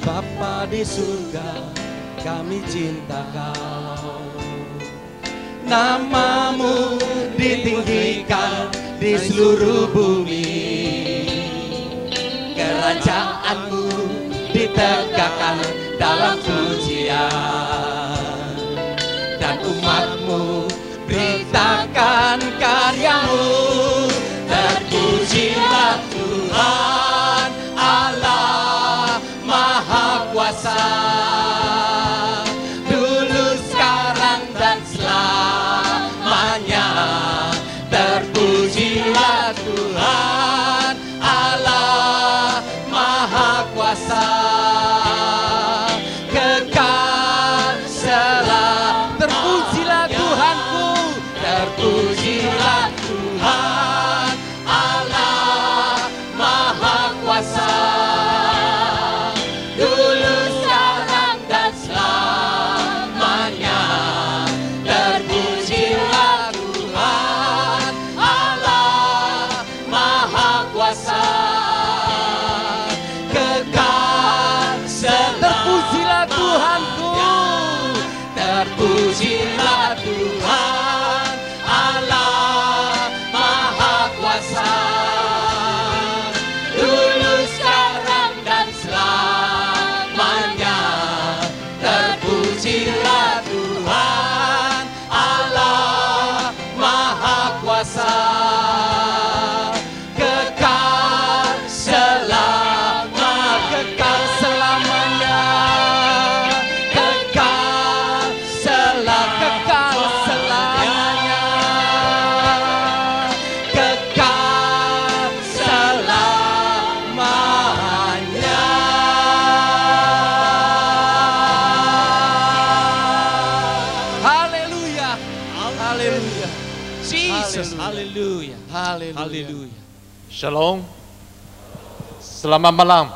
Bapa di surga, kami cinta Kau. Namamu ditinggikan di seluruh bumi, kerajaanmu ditegakkan dalam pujian, dan umatmu beritakan karyamu. Terpujilah Tuhan Allah Maha Kuasa, dulu, sekarang, dan selamanya. Terpujilah Tuhan Allah Maha Kuasa, kekal selamanya. Terpujilah Tuhanku, terpujilah Tuhan Allah Maha Kuasa, dulu, sekarang, dan selamanya. Terpujilah Tuhan Allah Maha Kuasa, kekal selamanya. Terpujilah Tuhanku, terpujilah Tuhan Allah Maha Kuasa, dulu, sekarang, dan selamanya. Terpujilah Tuhan Allah Maha Kuasa, kekal selamanya. Kekal selamanya, kekal selamanya, kekal selamanya. Haleluya, haleluya, Jesus, haleluya, haleluya. Shalom. Selamat malam.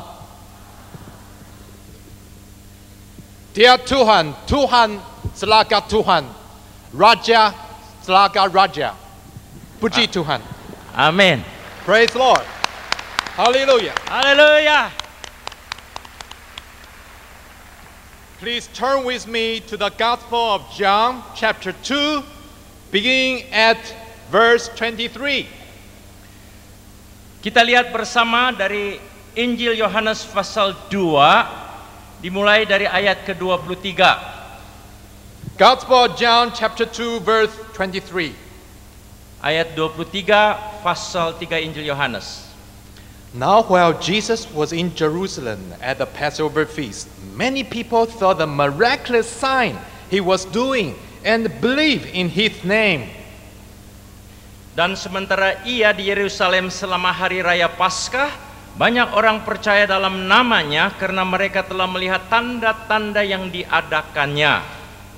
Dia Tuhan, Tuhan selaga Tuhan, Raja selaga Raja. Puji Tuhan. Amin. Praise the Lord. Hallelujah. Haleluya. Please turn with me to the Gospel of John, chapter 2, beginning at verse 23. Kita lihat bersama dari Injil Yohanes pasal 2 dimulai dari ayat ke-23. Gospel of John, chapter 2, verse 23. Ayat 23 pasal 3 Injil Yohanes. Now while Jesus was in Jerusalem at the Passover feast, many people saw the miraculous sign he was doing and believed in his name. Dan sementara ia di Yerusalem selama hari raya Paskah, banyak orang percaya dalam namanya karena mereka telah melihat tanda-tanda yang diadakannya.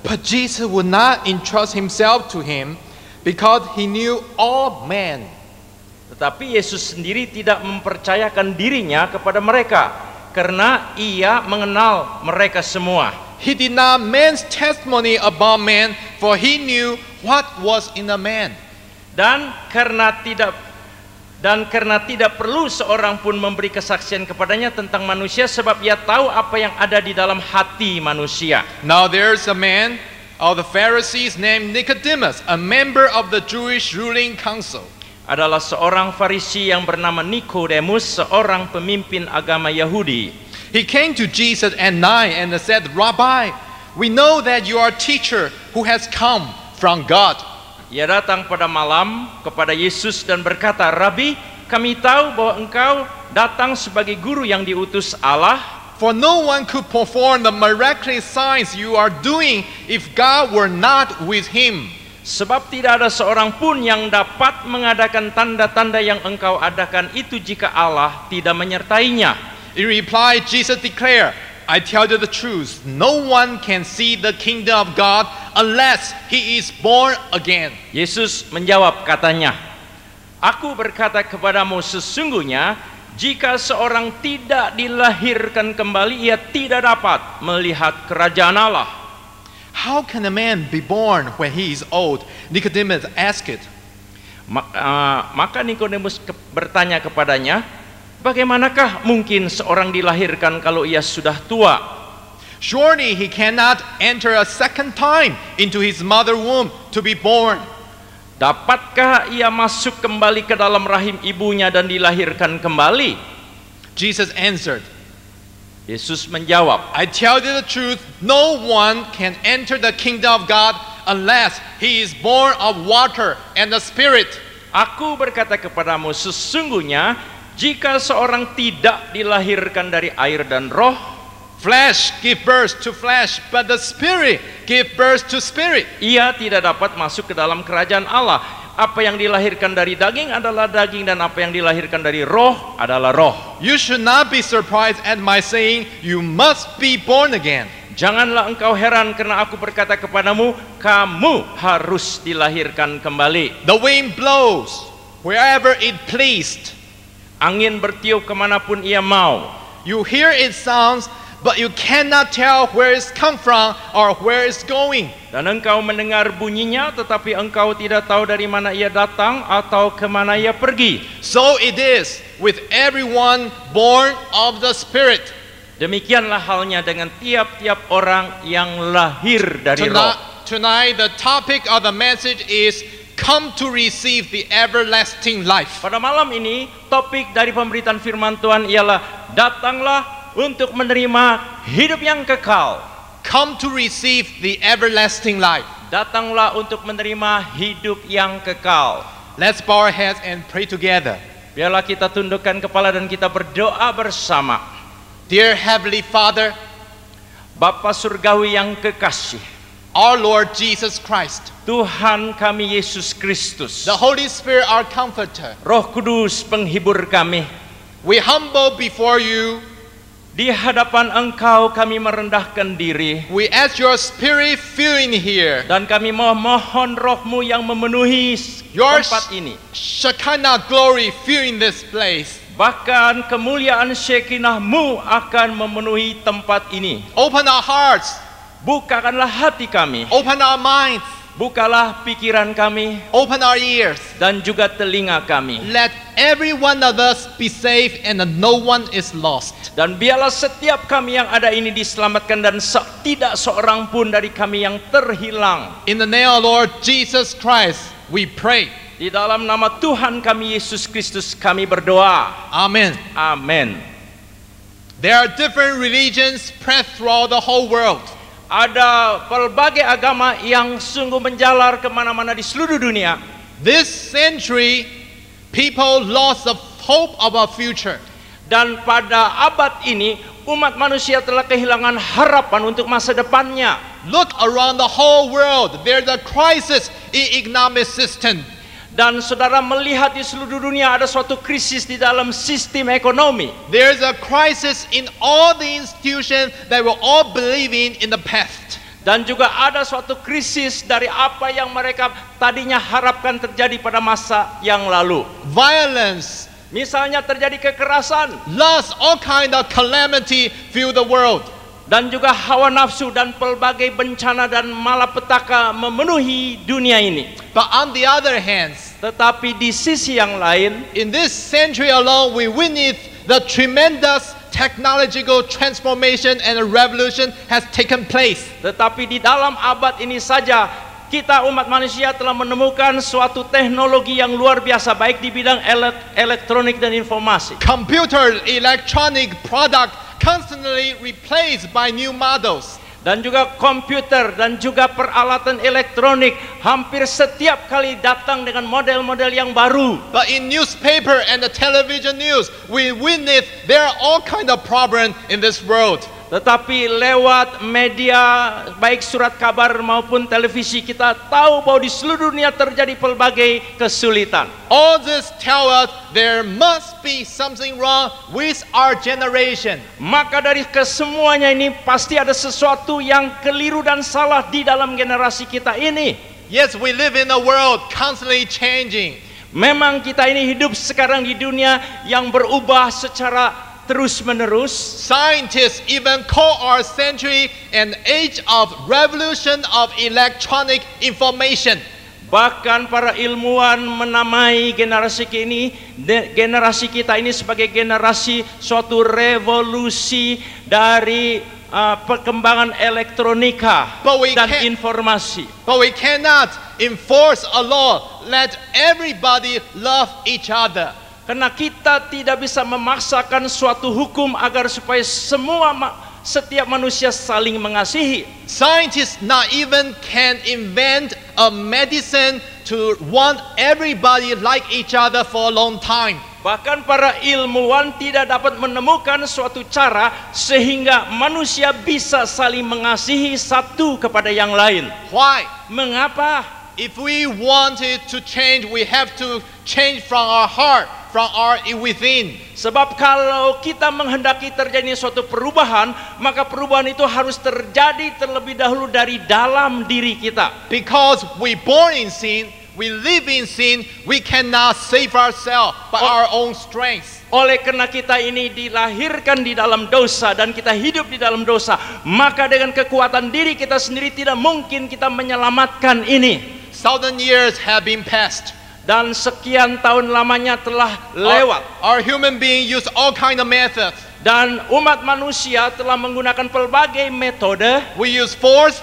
But Jesus would not entrust himself to him because he knew all men. Tetapi Yesus sendiri tidak mempercayakan dirinya kepada mereka karena ia mengenal mereka semua. He did not man's testimony about man, for he knew what was in a man. Dan karena tidak perlu seorang pun memberi kesaksian kepadanya tentang manusia, sebab ia tahu apa yang ada di dalam hati manusia. Now there's a man of the Pharisees named Nicodemus, a member of the Jewish ruling council. Adalah seorang Farisi yang bernama Nikodemus, seorang pemimpin agama Yahudi. He came to Jesus at night and said, Rabbi, we know that you are a teacher who has come from God. Ia datang pada malam kepada Yesus dan berkata, Rabi, kami tahu bahwa engkau datang sebagai guru yang diutus Allah. For no one could perform the miraculous signs you are doing if God were not with him. Sebab tidak ada seorang pun yang dapat mengadakan tanda-tanda yang engkau adakan itu jika Allah tidak menyertainya. In reply, Jesus declared, I tell you the truth, no one can see the kingdom of God unless he is born again. Yesus menjawab katanya, Aku berkata kepadamu sesungguhnya, jika seorang tidak dilahirkan kembali, ia tidak dapat melihat kerajaan Allah. How can a man be born when he is old? Nicodemus asked. Maka Nikodemus bertanya kepadanya, Bagaimanakah mungkin seorang dilahirkan kalau ia sudah tua? Surely he cannot enter a second time into his mother womb to be born. Dapatkah ia masuk kembali ke dalam rahim ibunya dan dilahirkan kembali? Jesus answered, Yesus menjawab, I tell you the truth, no one can enter the kingdom of God unless he is born of water and the Spirit. Aku berkata kepadamu, sesungguhnya jika seorang tidak dilahirkan dari air dan roh, Flesh give birth to flesh, but the Spirit give birth to spirit. ia tidak dapat masuk ke dalam kerajaan Allah. Apa yang dilahirkan dari daging adalah daging, dan apa yang dilahirkan dari roh adalah roh. You should not be surprised at my saying, you must be born again. Janganlah engkau heran karena aku berkata kepadamu, kamu harus dilahirkan kembali. The wind blows wherever it pleased. Angin bertiup kemanapun ia mau. You hear its sounds, but you cannot tell where it's come from or where it's going. Dan engkau mendengar bunyinya, tetapi engkau tidak tahu dari mana ia datang atau kemana ia pergi. So it is with everyone born of the Spirit. Demikianlah halnya dengan tiap-tiap orang yang lahir dari roh. Tonight the topic of the message is come to receive the everlasting life. Pada malam ini, topik dari pemberitaan firman Tuhan ialah datanglah untuk menerima hidup yang kekal. Come to receive the everlasting life. Datanglah untuk menerima hidup yang kekal. Let's bow our heads and pray together. Biarlah kita tundukkan kepala dan kita berdoa bersama. Dear Heavenly Father, Bapa surgawi yang kekasih, our Lord Jesus Christ, Tuhan kami Yesus Kristus, the Holy Spirit our comforter, Roh Kudus penghibur kami, we humble before you. di hadapan Engkau kami merendahkan diri. We ask your Spirit fill in here. Dan kami mohon Roh-Mu yang memenuhi Your tempat ini. Shekinah glory fill in this place. Bahkan kemuliaan Shekinah-Mu akan memenuhi tempat ini. Open our hearts. Bukakanlah hati kami. Open our minds. Bukalah pikiran kami. Open our ears. Dan juga telinga kami. Let every one of us be saved and no one is lost. Dan biarlah setiap kami yang ada ini diselamatkan dan tidak seorang pun dari kami yang terhilang. In the name of Lord Jesus Christ, we pray. Di dalam nama Tuhan kami Yesus Kristus kami berdoa. Amen. Amin. There are different religions spread throughout the whole world. Ada berbagai agama yang sungguh menjalar kemana-mana di seluruh dunia. This century, people lost the hope of a future. Dan pada abad ini, umat manusia telah kehilangan harapan untuk masa depannya. Look around the whole world. There's a crisis in economic system. Dan saudara melihat di seluruh dunia ada suatu krisis di dalam sistem ekonomi. There's a crisis in all the institutions that were all believing in the past. Dan juga ada suatu krisis dari apa yang mereka tadinya harapkan terjadi pada masa yang lalu. Violence, misalnya terjadi kekerasan, lust, all kind of calamity fill the world. Dan juga hawa nafsu dan pelbagai bencana dan malapetaka memenuhi dunia ini. But on the other hand, tetapi di sisi yang lain, in this century alone, we witness the tremendous technological transformation and a revolution has taken place. Tetapi di dalam abad ini saja, kita umat manusia telah menemukan suatu teknologi yang luar biasa, baik di bidang elektronik dan informasi. Computer, electronic product constantly replaced by new models. Dan juga komputer dan juga peralatan elektronik hampir setiap kali datang dengan model-model yang baru. But in newspaper and the television news, we witness there are all kind of problems in this world. Tetapi lewat media baik surat kabar maupun televisi kita tahu bahwa di seluruh dunia terjadi pelbagai kesulitan. All this tell us there must be something wrong with our generation. Maka dari kesemuanya ini pasti ada sesuatu yang keliru dan salah di dalam generasi kita ini. Yes, we live in a world constantly changing. Memang kita ini hidup sekarang di dunia yang berubah secara terus-menerus. Scientists even call our century an age of revolution of electronic information. Bahkan para ilmuwan menamai generasi kita ini sebagai generasi suatu revolusi dari perkembangan elektronika dan informasi. But we cannot enforce a law. Let everybody love each other. Karena kita tidak bisa memaksakan suatu hukum agar supaya setiap manusia saling mengasihi. Scientists not even can invent a medicine to want everybody like each other for a long time. Bahkan para ilmuwan tidak dapat menemukan suatu cara sehingga manusia bisa saling mengasihi satu kepada yang lain. Why? Mengapa? If we wanted to change, we have to change from our heart, from our within. Sebab kalau kita menghendaki terjadi suatu perubahan, maka perubahan itu harus terjadi terlebih dahulu dari dalam diri kita. Because we born in sin, we live in sin, we cannot save ourselves by our own strength. Oleh karena kita ini dilahirkan di dalam dosa dan kita hidup di dalam dosa, maka dengan kekuatan diri kita sendiri tidak mungkin kita menyelamatkan ini. 1,000 years have been passed. Dan sekian tahun lamanya telah lewat. Our human being use all kind of methods. Dan umat manusia telah menggunakan pelbagai metode. We use force,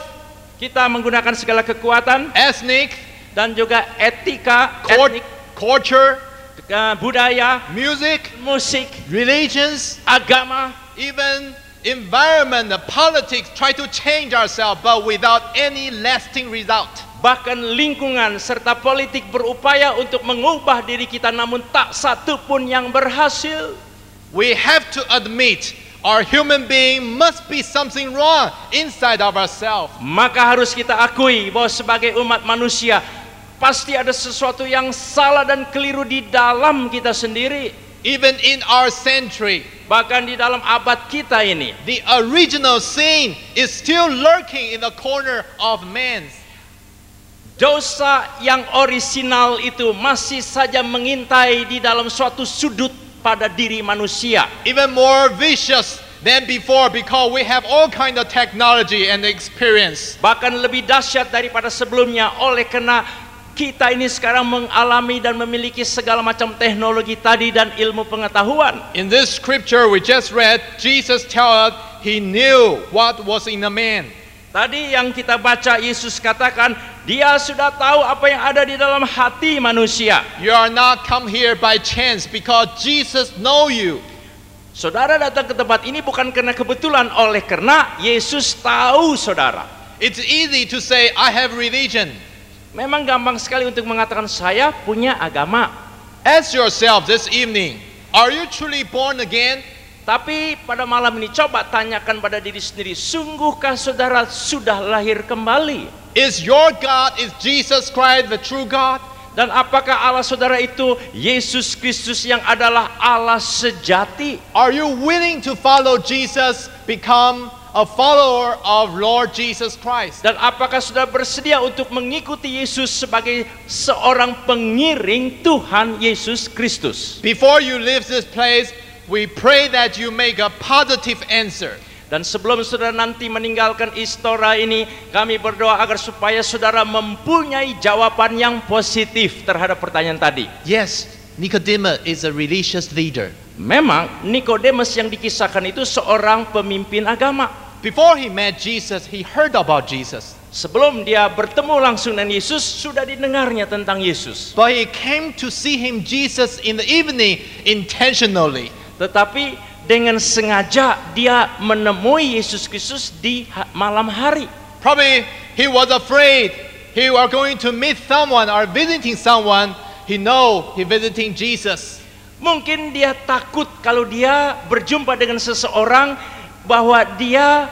Kita menggunakan segala kekuatan ethnic, dan juga etika, culture, budaya, music, musik, religions, agama, even environment, politics, try to change ourselves, but without any lasting result. bahkan lingkungan serta politik berupaya untuk mengubah diri kita, namun tak satu pun yang berhasil. We have to admit our human being must be something wrong inside of ourselves. Maka harus kita akui bahwa sebagai umat manusia pasti ada sesuatu yang salah dan keliru di dalam kita sendiri. Even in our century, bahkan di dalam abad kita ini, the original sin is still lurking in the corner of man. Dosa yang orisinal itu masih saja mengintai di dalam suatu sudut pada diri manusia. Even more vicious than before because we have all kind of technology and experience. Bahkan lebih dahsyat daripada sebelumnya oleh karena kita ini sekarang mengalami dan memiliki segala macam teknologi tadi dan ilmu pengetahuan. In this scripture we just read, Jesus tells us he knew what was in a man. Tadi yang kita baca, Yesus katakan dia sudah tahu apa yang ada di dalam hati manusia. You are not come here by chance because Jesus know you. Saudara datang ke tempat ini bukan karena kebetulan, oleh karena Yesus tahu saudara. It's easy to say I have religion. Memang gampang sekali untuk mengatakan saya punya agama. Ask yourself this evening, are you truly born again? Tapi pada malam ini coba tanyakan pada diri sendiri, sungguhkah saudara sudah lahir kembali? Is your God, is Jesus Christ the true God? Dan apakah Allah saudara itu Yesus Kristus yang adalah Allah sejati? Are you willing to follow Jesus, become a follower of Lord Jesus Christ? Dan apakah sudah bersedia untuk mengikuti Yesus sebagai seorang pengiring Tuhan Yesus Kristus? Before you leave this place, we pray that you make a positive answer. Dan sebelum saudara nanti meninggalkan istora ini, kami berdoa agar supaya saudara mempunyai jawaban yang positif terhadap pertanyaan tadi. Yes, Nicodemus is a religious leader. Memang Nikodemus yang dikisahkan itu seorang pemimpin agama. Before he met Jesus, he heard about Jesus. Sebelum dia bertemu langsung dengan Yesus, sudah didengarnya tentang Yesus. But he came to see him, Jesus, in the evening intentionally. Tetapi dengan sengaja dia menemui Yesus Kristus di malam hari. Probably he was afraid he was going to meet someone or visiting someone. He know he visiting Jesus. Mungkin dia takut kalau dia berjumpa dengan seseorang bahwa dia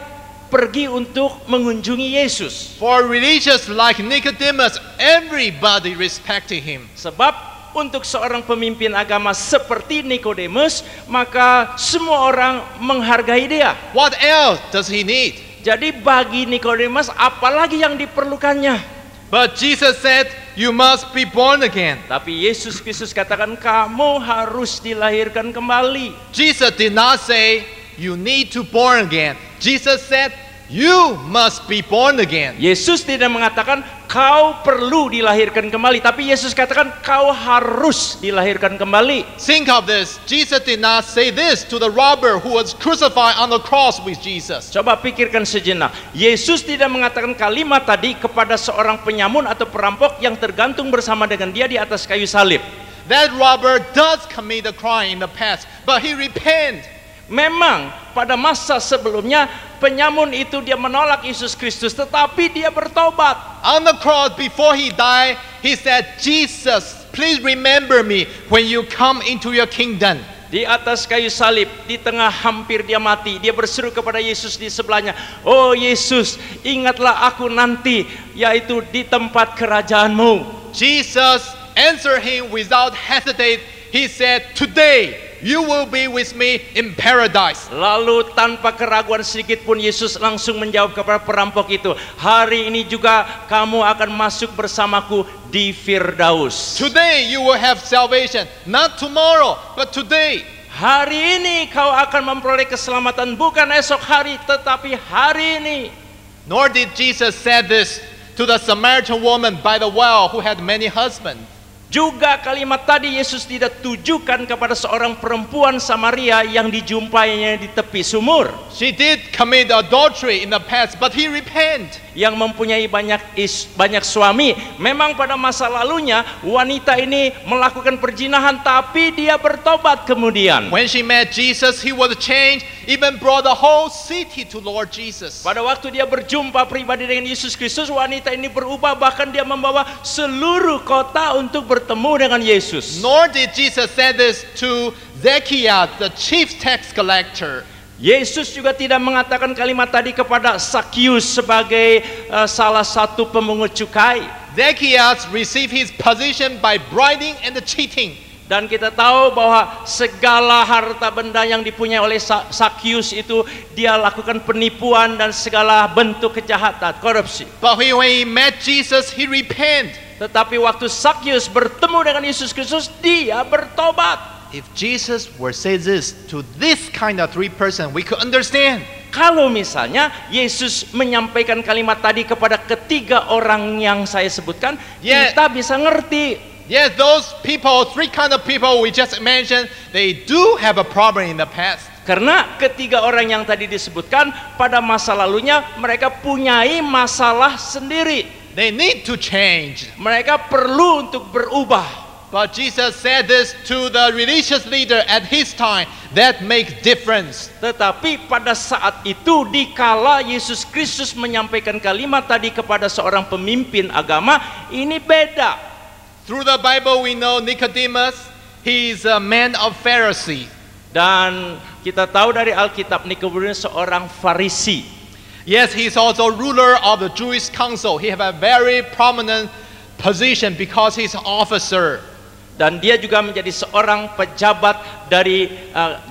pergi untuk mengunjungi Yesus. For religious like Nicodemus, everybody respecting him. Sebab untuk seorang pemimpin agama seperti Nikodemus, maka semua orang menghargai dia. What else does he need? Jadi bagi Nikodemus apalagi yang diperlukannya? But Jesus said, you must be born again. Tapi Yesus Kristus katakan kamu harus dilahirkan kembali. Jesus did not say you need to born again. Jesus said you must be born again. Yesus tidak mengatakan kau perlu dilahirkan kembali, tapi Yesus katakan kau harus dilahirkan kembali. Think of this. Jesus did not say this to the robber who was crucified on the cross with Jesus. Coba pikirkan sejenak. Yesus tidak mengatakan kalimat tadi kepada seorang penyamun atau perampok yang tergantung bersama dengan dia di atas kayu salib. That robber does commit a crime in the past, but he repent. Memang pada masa sebelumnya penyamun itu dia menolak Yesus Kristus, tetapi dia bertobat. On the cross, before he died, he said, Jesus, please remember me when you come into your kingdom. Di atas kayu salib, di tengah hampir dia mati, dia berseru kepada Yesus di sebelahnya, oh Yesus, ingatlah aku nanti, yaitu di tempat kerajaanmu. Jesus answered him without hesitate. He said, today you will be with me in paradise. Lalu tanpa keraguan sedikit pun Yesus langsung menjawab kepada perampok itu, hari ini juga kamu akan masuk bersamaku di Firdaus. Today you will have salvation, not tomorrow, but today. Hari ini kau akan memperoleh keselamatan, bukan esok hari, tetapi hari ini. Nor did Jesus say this to the Samaritan woman by the well who had many husbands. Juga kalimat tadi Yesus tidak tujukan kepada seorang perempuan Samaria yang dijumpainya di tepi sumur. She did commit adultery in the past, but he repent. Yang mempunyai banyak suami. Memang pada masa lalunya wanita ini melakukan perzinahan, tapi dia bertobat kemudian. When she met Jesus, he was changed, even brought the whole city to Lord Jesus. Pada waktu dia berjumpa pribadi dengan Yesus Kristus, wanita ini berubah, bahkan dia membawa seluruh kota untuk bertemu dengan Yesus. Nor did Jesus say this to Zacchaeus, the chief tax collector. Yesus juga tidak mengatakan kalimat tadi kepada Sakius sebagai salah satu pemungut cukai. Zacchaeus received his position by bribing and cheating. Dan kita tahu bahwa segala harta benda yang dipunyai oleh Sakius itu dia lakukan penipuan dan segala bentuk kejahatan, korupsi. But when he met Jesus, he repent. Tetapi waktu Sakius bertemu dengan Yesus Kristus, dia bertobat. If Jesus were say this to this kind of three person, we could understand. Kalau misalnya Yesus menyampaikan kalimat tadi kepada ketiga orang yang saya sebutkan, kita bisa ngerti. Yes, those people, three kind of people we just mentioned, they do have a problem in the past. Karena ketiga orang yang tadi disebutkan pada masa lalunya mereka punyai masalah sendiri. They need to change. Mereka perlu untuk berubah. But Jesus said this to the religious leader at his time. That makes difference. Tetapi pada saat itu, dikala Yesus Kristus menyampaikan kalimat tadi kepada seorang pemimpin agama, ini beda. Through the Bible we know Nicodemus, he is a man of Pharisee. Dan kita tahu dari Alkitab Nikodemus seorang Farisi. Yes, he is also ruler of the Jewish council. He have a very prominent position because he's an officer. Dan dia juga menjadi seorang pejabat dari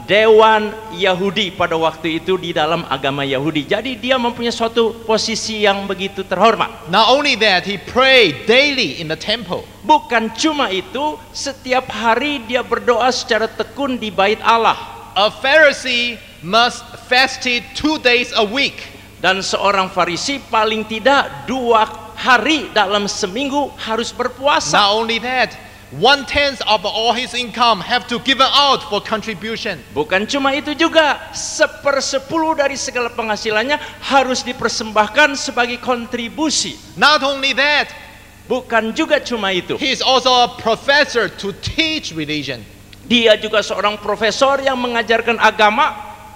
Dewan Yahudi pada waktu itu di dalam agama Yahudi. Jadi dia mempunyai suatu posisi yang begitu terhormat. Not only that, he prayed daily in the temple. Bukan cuma itu, setiap hari dia berdoa secara tekun di bait Allah. A Pharisee must fast 2 days a week. Dan seorang Farisi paling tidak 2 hari dalam seminggu harus berpuasa. Not only that, 1/10 of all his income have to give out for contribution. Bukan cuma itu juga, 1/10 dari segala penghasilannya harus dipersembahkan sebagai kontribusi. Not only that, bukan juga cuma itu. he is also a professor to teach religion. Dia juga seorang profesor yang mengajarkan agama.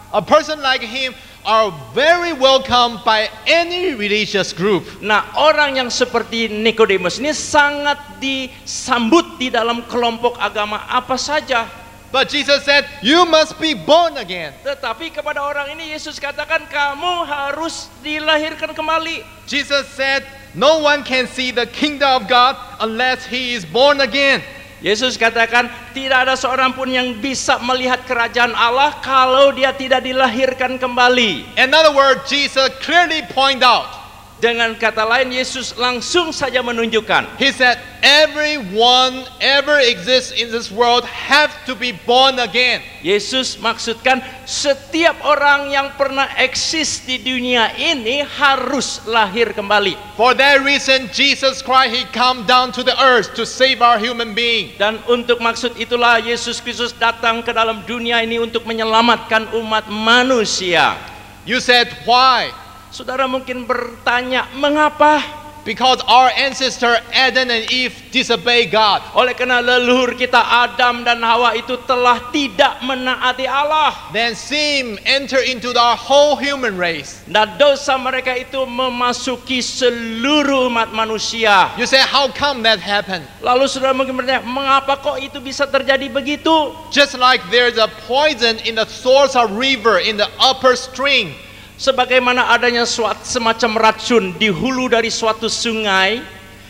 A person like him are very welcome by any religious group. Nah, orang yang seperti Nikodemus ini sangat disambut di dalam kelompok agama apa saja. But Jesus said, you must be born again. Tetapi kepada orang ini Yesus katakan kamu harus dilahirkan kembali. Jesus said, no one can see the kingdom of God unless he is born again. Yesus katakan tidak ada seorang pun yang bisa melihat kerajaan Allah kalau dia tidak dilahirkan kembali. In other words, Jesus clearly point out, Dengan kata lain, Yesus langsung saja menunjukkan, He said, everyone ever exists in this world have to be born again. Yesus maksudkan setiap orang yang pernah eksis di dunia ini harus lahir kembali. For that reason, Jesus Christ, He come down to the earth to save our human being. Dan untuk maksud itulah Yesus Kristus datang ke dalam dunia ini untuk menyelamatkan umat manusia. You said, why? Saudara mungkin bertanya, mengapa? Because our ancestor Adam and Eve disobey God. Oleh karena leluhur kita Adam dan Hawa itu telah tidak menaati Allah. Then sin enter into our whole human race. Dan dosa mereka itu memasuki seluruh umat manusia. You say, how come that happened? Lalu saudara mungkin bertanya, mengapa kok itu bisa terjadi begitu? Just like there's a poison in the source of river in the upper stream. Sebagaimana adanya semacam racun di hulu dari suatu sungai,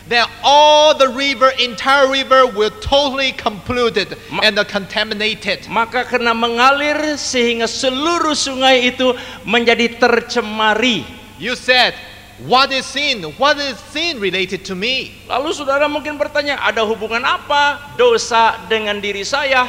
then all the entire river will totally polluted and contaminated. Maka karena mengalir sehingga seluruh sungai itu menjadi tercemari. You said, what is sin? What is sin related to me? Lalu saudara mungkin bertanya, ada hubungan apa dosa dengan diri saya?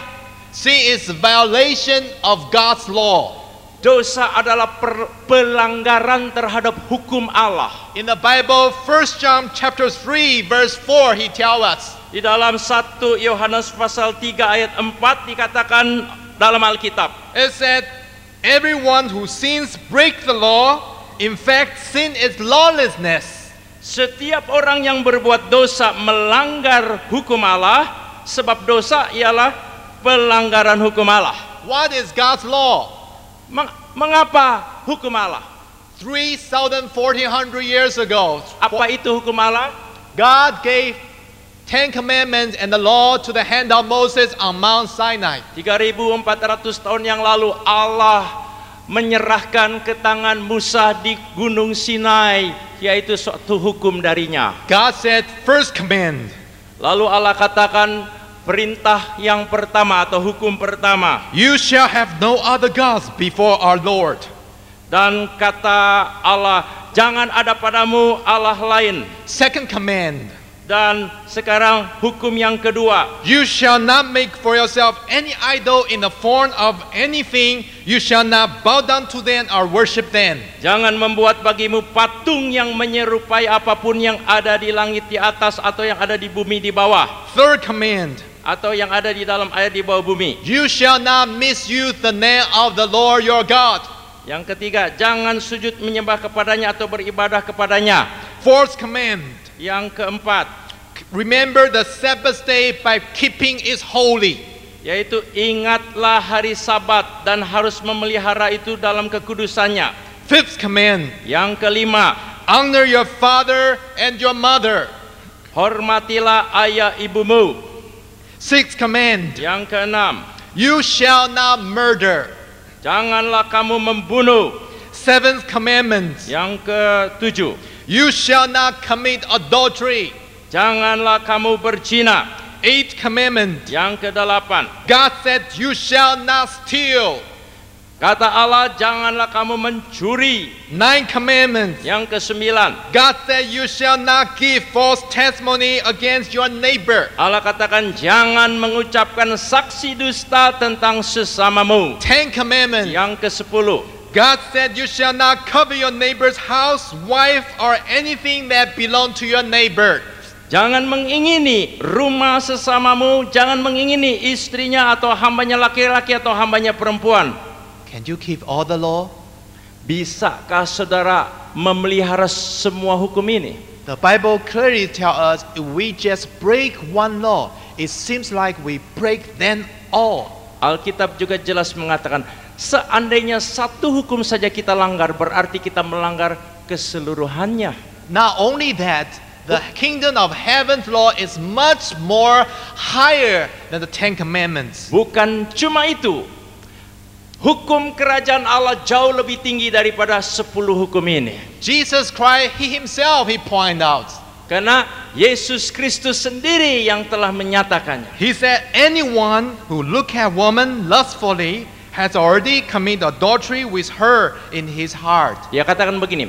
Sin is violation of God's law. Dosa adalah pelanggaran terhadap hukum Allah. In the Bible, 1 John chapter 3 verse 4, he tells us. Di dalam 1 Yohanes pasal 3 ayat 4 dikatakan dalam Alkitab. It said, everyone who sins break the law. In fact, sin is lawlessness. Setiap orang yang berbuat dosa melanggar hukum Allah, sebab dosa ialah pelanggaran hukum Allah. What is God's law? Mengapa hukum Allah? 3,400 years ago, Apa itu hukum Allah? God gave 10 commandments and the law to the hand of Moses on Mount Sinai. 3.400 tahun yang lalu Allah menyerahkan ke tangan Musa di Gunung Sinai, yaitu suatu hukum darinya. God said, first command. Lalu Allah katakan perintah yang pertama atau hukum pertama. You shall have no other gods before our Lord. Dan kata Allah, jangan ada padamu Allah lain. Second command. Dan sekarang hukum yang kedua. You shall not make for yourself any idol in the form of anything. You shall not bow down to them or worship them. Jangan membuat bagimu patung yang menyerupai apapun yang ada di langit di atas atau yang ada di bumi di bawah. Third command. Atau yang ada di dalam air di bawah bumi. You shall not misuse the name of the Lord your God. Yang ketiga, jangan sujud menyembah kepadanya atau beribadah kepadanya. Fourth command. Yang keempat, remember the Sabbath day by keeping it holy. Yaitu ingatlah hari Sabat dan harus memelihara itu dalam kekudusannya. Fifth command. Yang kelima, honor your father and your mother. Hormatilah ayah ibumu. Sixth command. Yang keenam, you shall not murder. Janganlah kamu membunuh. Seventh commandment. Yang ketujuh, you shall not commit adultery. Janganlah kamu berzina. Eighth commandment. Yang kedelapan, God said you shall not steal. Kata Allah, janganlah kamu mencuri. Ninth commandment. Yang kesembilan, God said you shall not give false testimony against your neighbor. Allah katakan jangan mengucapkan saksi dusta tentang sesamamu. Ten commandments. Yang kesepuluh, God said you shall not covet your neighbor's house, wife, or anything that belong to your neighbor. Jangan mengingini rumah sesamamu, jangan mengingini istrinya atau hambanya laki-laki atau hambanya perempuan. Can you keep all the law? Bisakah saudara memelihara semua hukum ini? The Bible clearly tells us if we just break one law, it seems like we break them all. Alkitab juga jelas mengatakan, seandainya satu hukum saja kita langgar, berarti kita melanggar keseluruhannya. Not only that, the kingdom of heaven's law is much more higher than the Ten Commandments. Bukan cuma itu, hukum kerajaan Allah jauh lebih tinggi daripada 10 hukum ini. Jesus Christ, He Himself, He pointed out. Karena Yesus Kristus sendiri yang telah menyatakannya. He said, anyone who look at woman lustfully has already committed adultery with her in his heart. Dia katakan begini,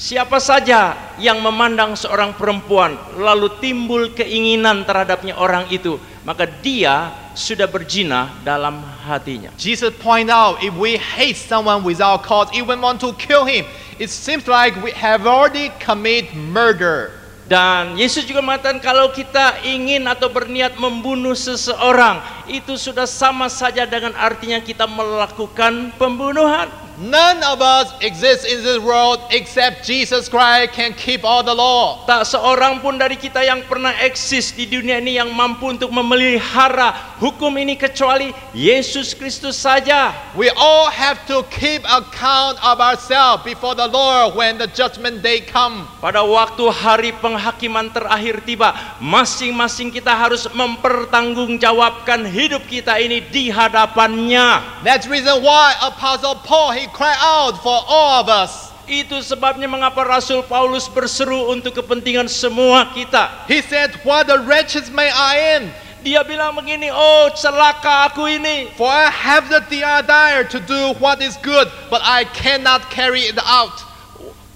Siapa saja yang memandang seorang perempuan lalu timbul keinginan terhadapnya orang itu, maka dia sudah berzina dalam hatinya. Jesus point out, if we hate someone without cause, even want to kill him, it seems like we have already committed murder. Dan Yesus juga mengatakan kalau kita ingin atau berniat membunuh seseorang, itu sudah sama saja dengan artinya kita melakukan pembunuhan. None of us exist in this world except Jesus Christ can keep all the law. Tak seorang pun dari kita yang pernah eksis di dunia ini yang mampu untuk memelihara hukum ini kecuali Yesus Kristus saja. We all have to keep account of ourselves before the Lord when the judgment day come. Pada waktu hari penghakiman terakhir tiba, masing-masing kita harus mempertanggungjawabkan hidup kita ini di hadapannya. That's reason why Apostle Paul he cried out for all of us. Itu sebabnya mengapa Rasul Paulus berseru untuk kepentingan semua kita. He said, "What a wretched man I am! Dia bilang begini, oh celaka aku ini. For I have the desire to do what is good, but I cannot carry it out."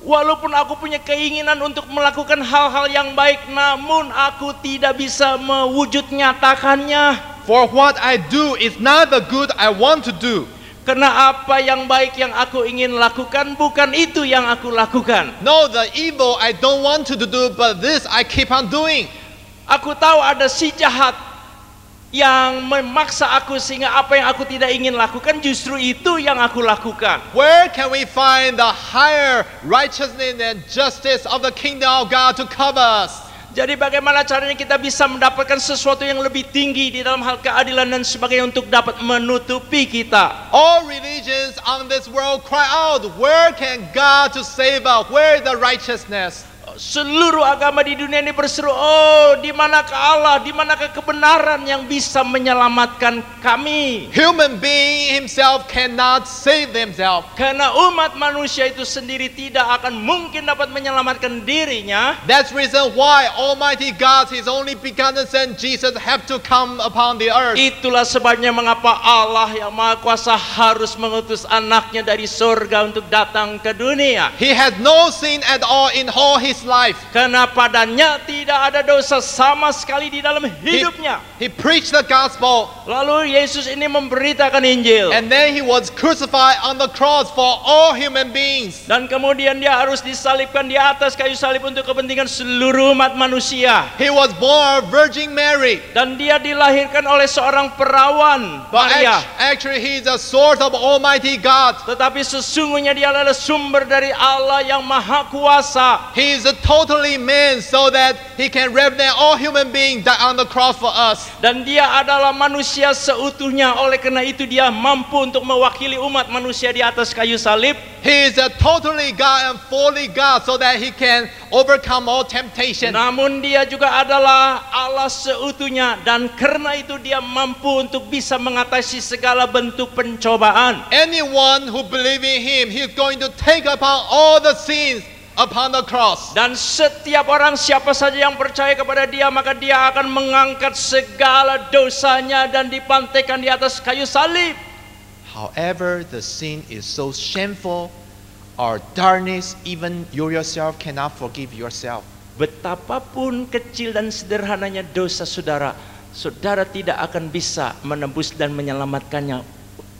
Walaupun aku punya keinginan untuk melakukan hal-hal yang baik, namun aku tidak bisa mewujud nyatakannya. For what I do is not the good I want to do. Karena apa yang baik yang aku ingin lakukan bukan itu yang aku lakukan. No, the evil I don't want to do, but this I keep on doing. Aku tahu ada si jahat yang memaksa aku sehingga apa yang aku tidak ingin lakukan justru itu yang aku lakukan. Where can we find the higher righteousness and justice of the kingdom of God to cover us? Jadi bagaimana caranya kita bisa mendapatkan sesuatu yang lebih tinggi di dalam hal keadilan dan sebagainya untuk dapat menutupi kita. All religions on this world cry out, where can God to save us? Where is the righteousness? Seluruh agama di dunia ini berseru, oh di manakah Allah, di manakah kebenaran yang bisa menyelamatkan kami? Human being himself cannot save themselves. Karena umat manusia itu sendiri tidak akan mungkin dapat menyelamatkan dirinya. That's reason why Almighty God, His only begotten Son Jesus, have to come upon the earth. Itulah sebabnya mengapa Allah yang Maha Kuasa harus mengutus anaknya dari surga untuk datang ke dunia. He had no sin at all in all His life. Karena padanya tidak ada dosa sama sekali di dalam hidupnya. He preached the gospel. Lalu Yesus ini memberitakan Injil. And then He was crucified on the cross for all human beings. Dan kemudian dia harus disalibkan di atas kayu salib untuk kepentingan seluruh umat manusia. He was born of Virgin Mary. Dan dia dilahirkan oleh seorang perawan, But Maria. actually He is the source of Almighty God. Tetapi sesungguhnya dia adalah sumber dari Allah yang Maha Kuasa. He is totally man so that He can represent all human beings die on the cross for us. Dan dia adalah manusia seutuhnya. Oleh karena itu dia mampu untuk mewakili umat manusia di atas kayu salib. He is a totally God and fully God so that He can overcome all temptation. Namun dia juga adalah Allah seutuhnya. Dan karena itu dia mampu untuk bisa mengatasi segala bentuk pencobaan. Anyone who believes in Him, He is going to take upon all the sins upon the cross. Dan setiap orang siapa saja yang percaya kepada dia, maka dia akan mengangkat segala dosanya dan dipantaikan di atas kayu salib. However, the sin is so shameful or darkness, even you yourself cannot forgive yourself. Betapapun kecil dan sederhananya dosa saudara, saudara tidak akan bisa menebus dan menyelamatkannya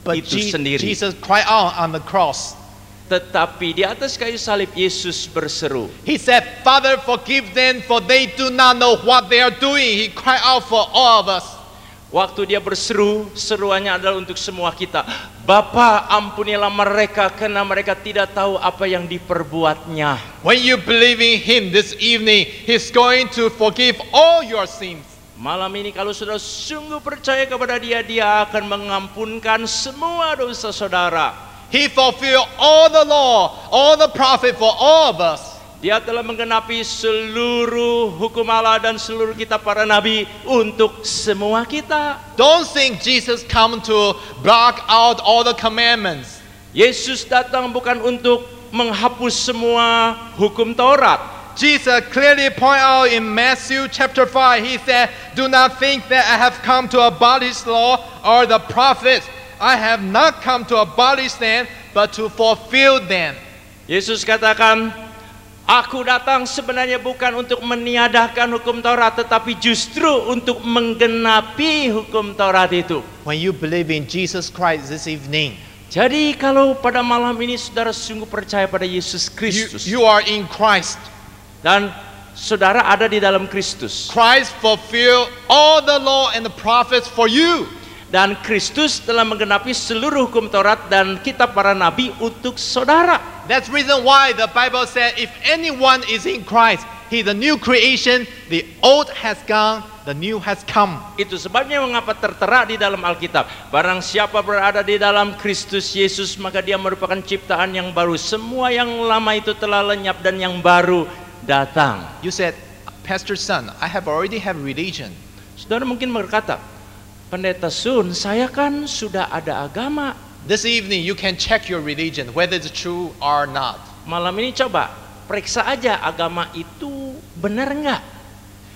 But itu sendiri. Jesus cried out on the cross. Tetapi di atas kayu salib Yesus berseru. He said, "Father, forgive them, for they do not know what they are doing." He cried out for all of us. Waktu dia berseru, seruannya adalah untuk semua kita. Bapa, ampunilah mereka karena mereka tidak tahu apa yang diperbuatnya. When you believe in Him this evening, He's going to forgive all your sins. Malam ini kalau saudara sungguh percaya kepada dia, dia akan mengampunkan semua dosa saudara. He fulfilled all the law, all the prophet for all of us. Dia telah menggenapi seluruh hukum Allah dan seluruh kitab para nabi untuk semua kita. Don't think Jesus come to block out all the commandments. Yesus datang bukan untuk menghapus semua hukum Taurat. Jesus clearly point out in Matthew chapter 5, He said, "Do not think that I have come to abolish law or the prophets. I have not come to abolish them, but to fulfill them." Yesus katakan, Aku datang sebenarnya bukan untuk meniadakan hukum Taurat, tetapi justru untuk menggenapi hukum Taurat itu. When you believe in Jesus Christ this evening, Jadi kalau pada malam ini saudara sungguh percaya pada Yesus you, Kristus you are in Christ. dan saudara ada di dalam Kristus, Christ fulfilled all the law and the prophets for you. dan Kristus telah menggenapi seluruh hukum Taurat dan kitab para nabi untuk saudara. That's the reason why the Bible said if anyone is in Christ, he's a new creation. The old has gone, the new has come. Itu sebabnya mengapa tertera di dalam Alkitab, barang siapa berada di dalam Kristus Yesus maka dia merupakan ciptaan yang baru. Semua yang lama itu telah lenyap dan yang baru datang. You said, Pastor Son, I have already have religion. Saudara mungkin berkata, Pendeta Sun, saya kan sudah ada agama. This evening you can check your religion, whether it's true or not. Malam ini coba periksa aja agama itu benar nggak?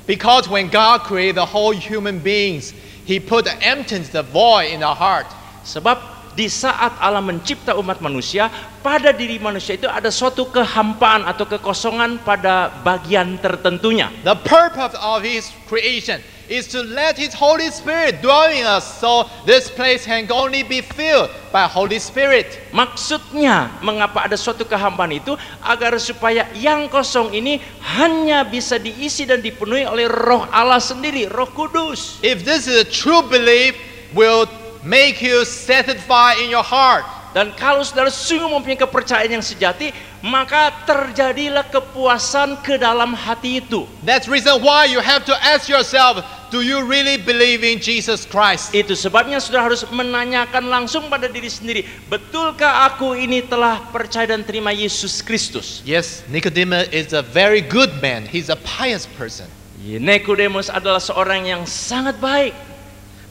Because when God created the whole human beings, He put the emptiness, the void in our heart. Sebab di saat Allah mencipta umat manusia, pada diri manusia itu ada suatu kehampaan atau kekosongan pada bagian tertentunya. The purpose of His creation is to let His Holy Spirit dwell in us, so this place can only be filled by Holy Spirit. Maksudnya mengapa ada suatu kehampaan itu, agar supaya yang kosong ini hanya bisa diisi dan dipenuhi oleh Roh Allah sendiri, Roh Kudus. If this is a true belief, will make you satisfied in your heart. Dan kalau saudara sungguh mempunyai kepercayaan yang sejati, maka terjadilah kepuasan ke dalam hati itu. That's reason why you have to ask yourself, do you really believe in Jesus Christ? Itu sebabnya saudara harus menanyakan langsung pada diri sendiri, betulkah aku ini telah percaya dan terima Yesus Kristus? Yes, Nicodemus is a very good man. He's a pious person. Nikodemus adalah seorang yang sangat baik.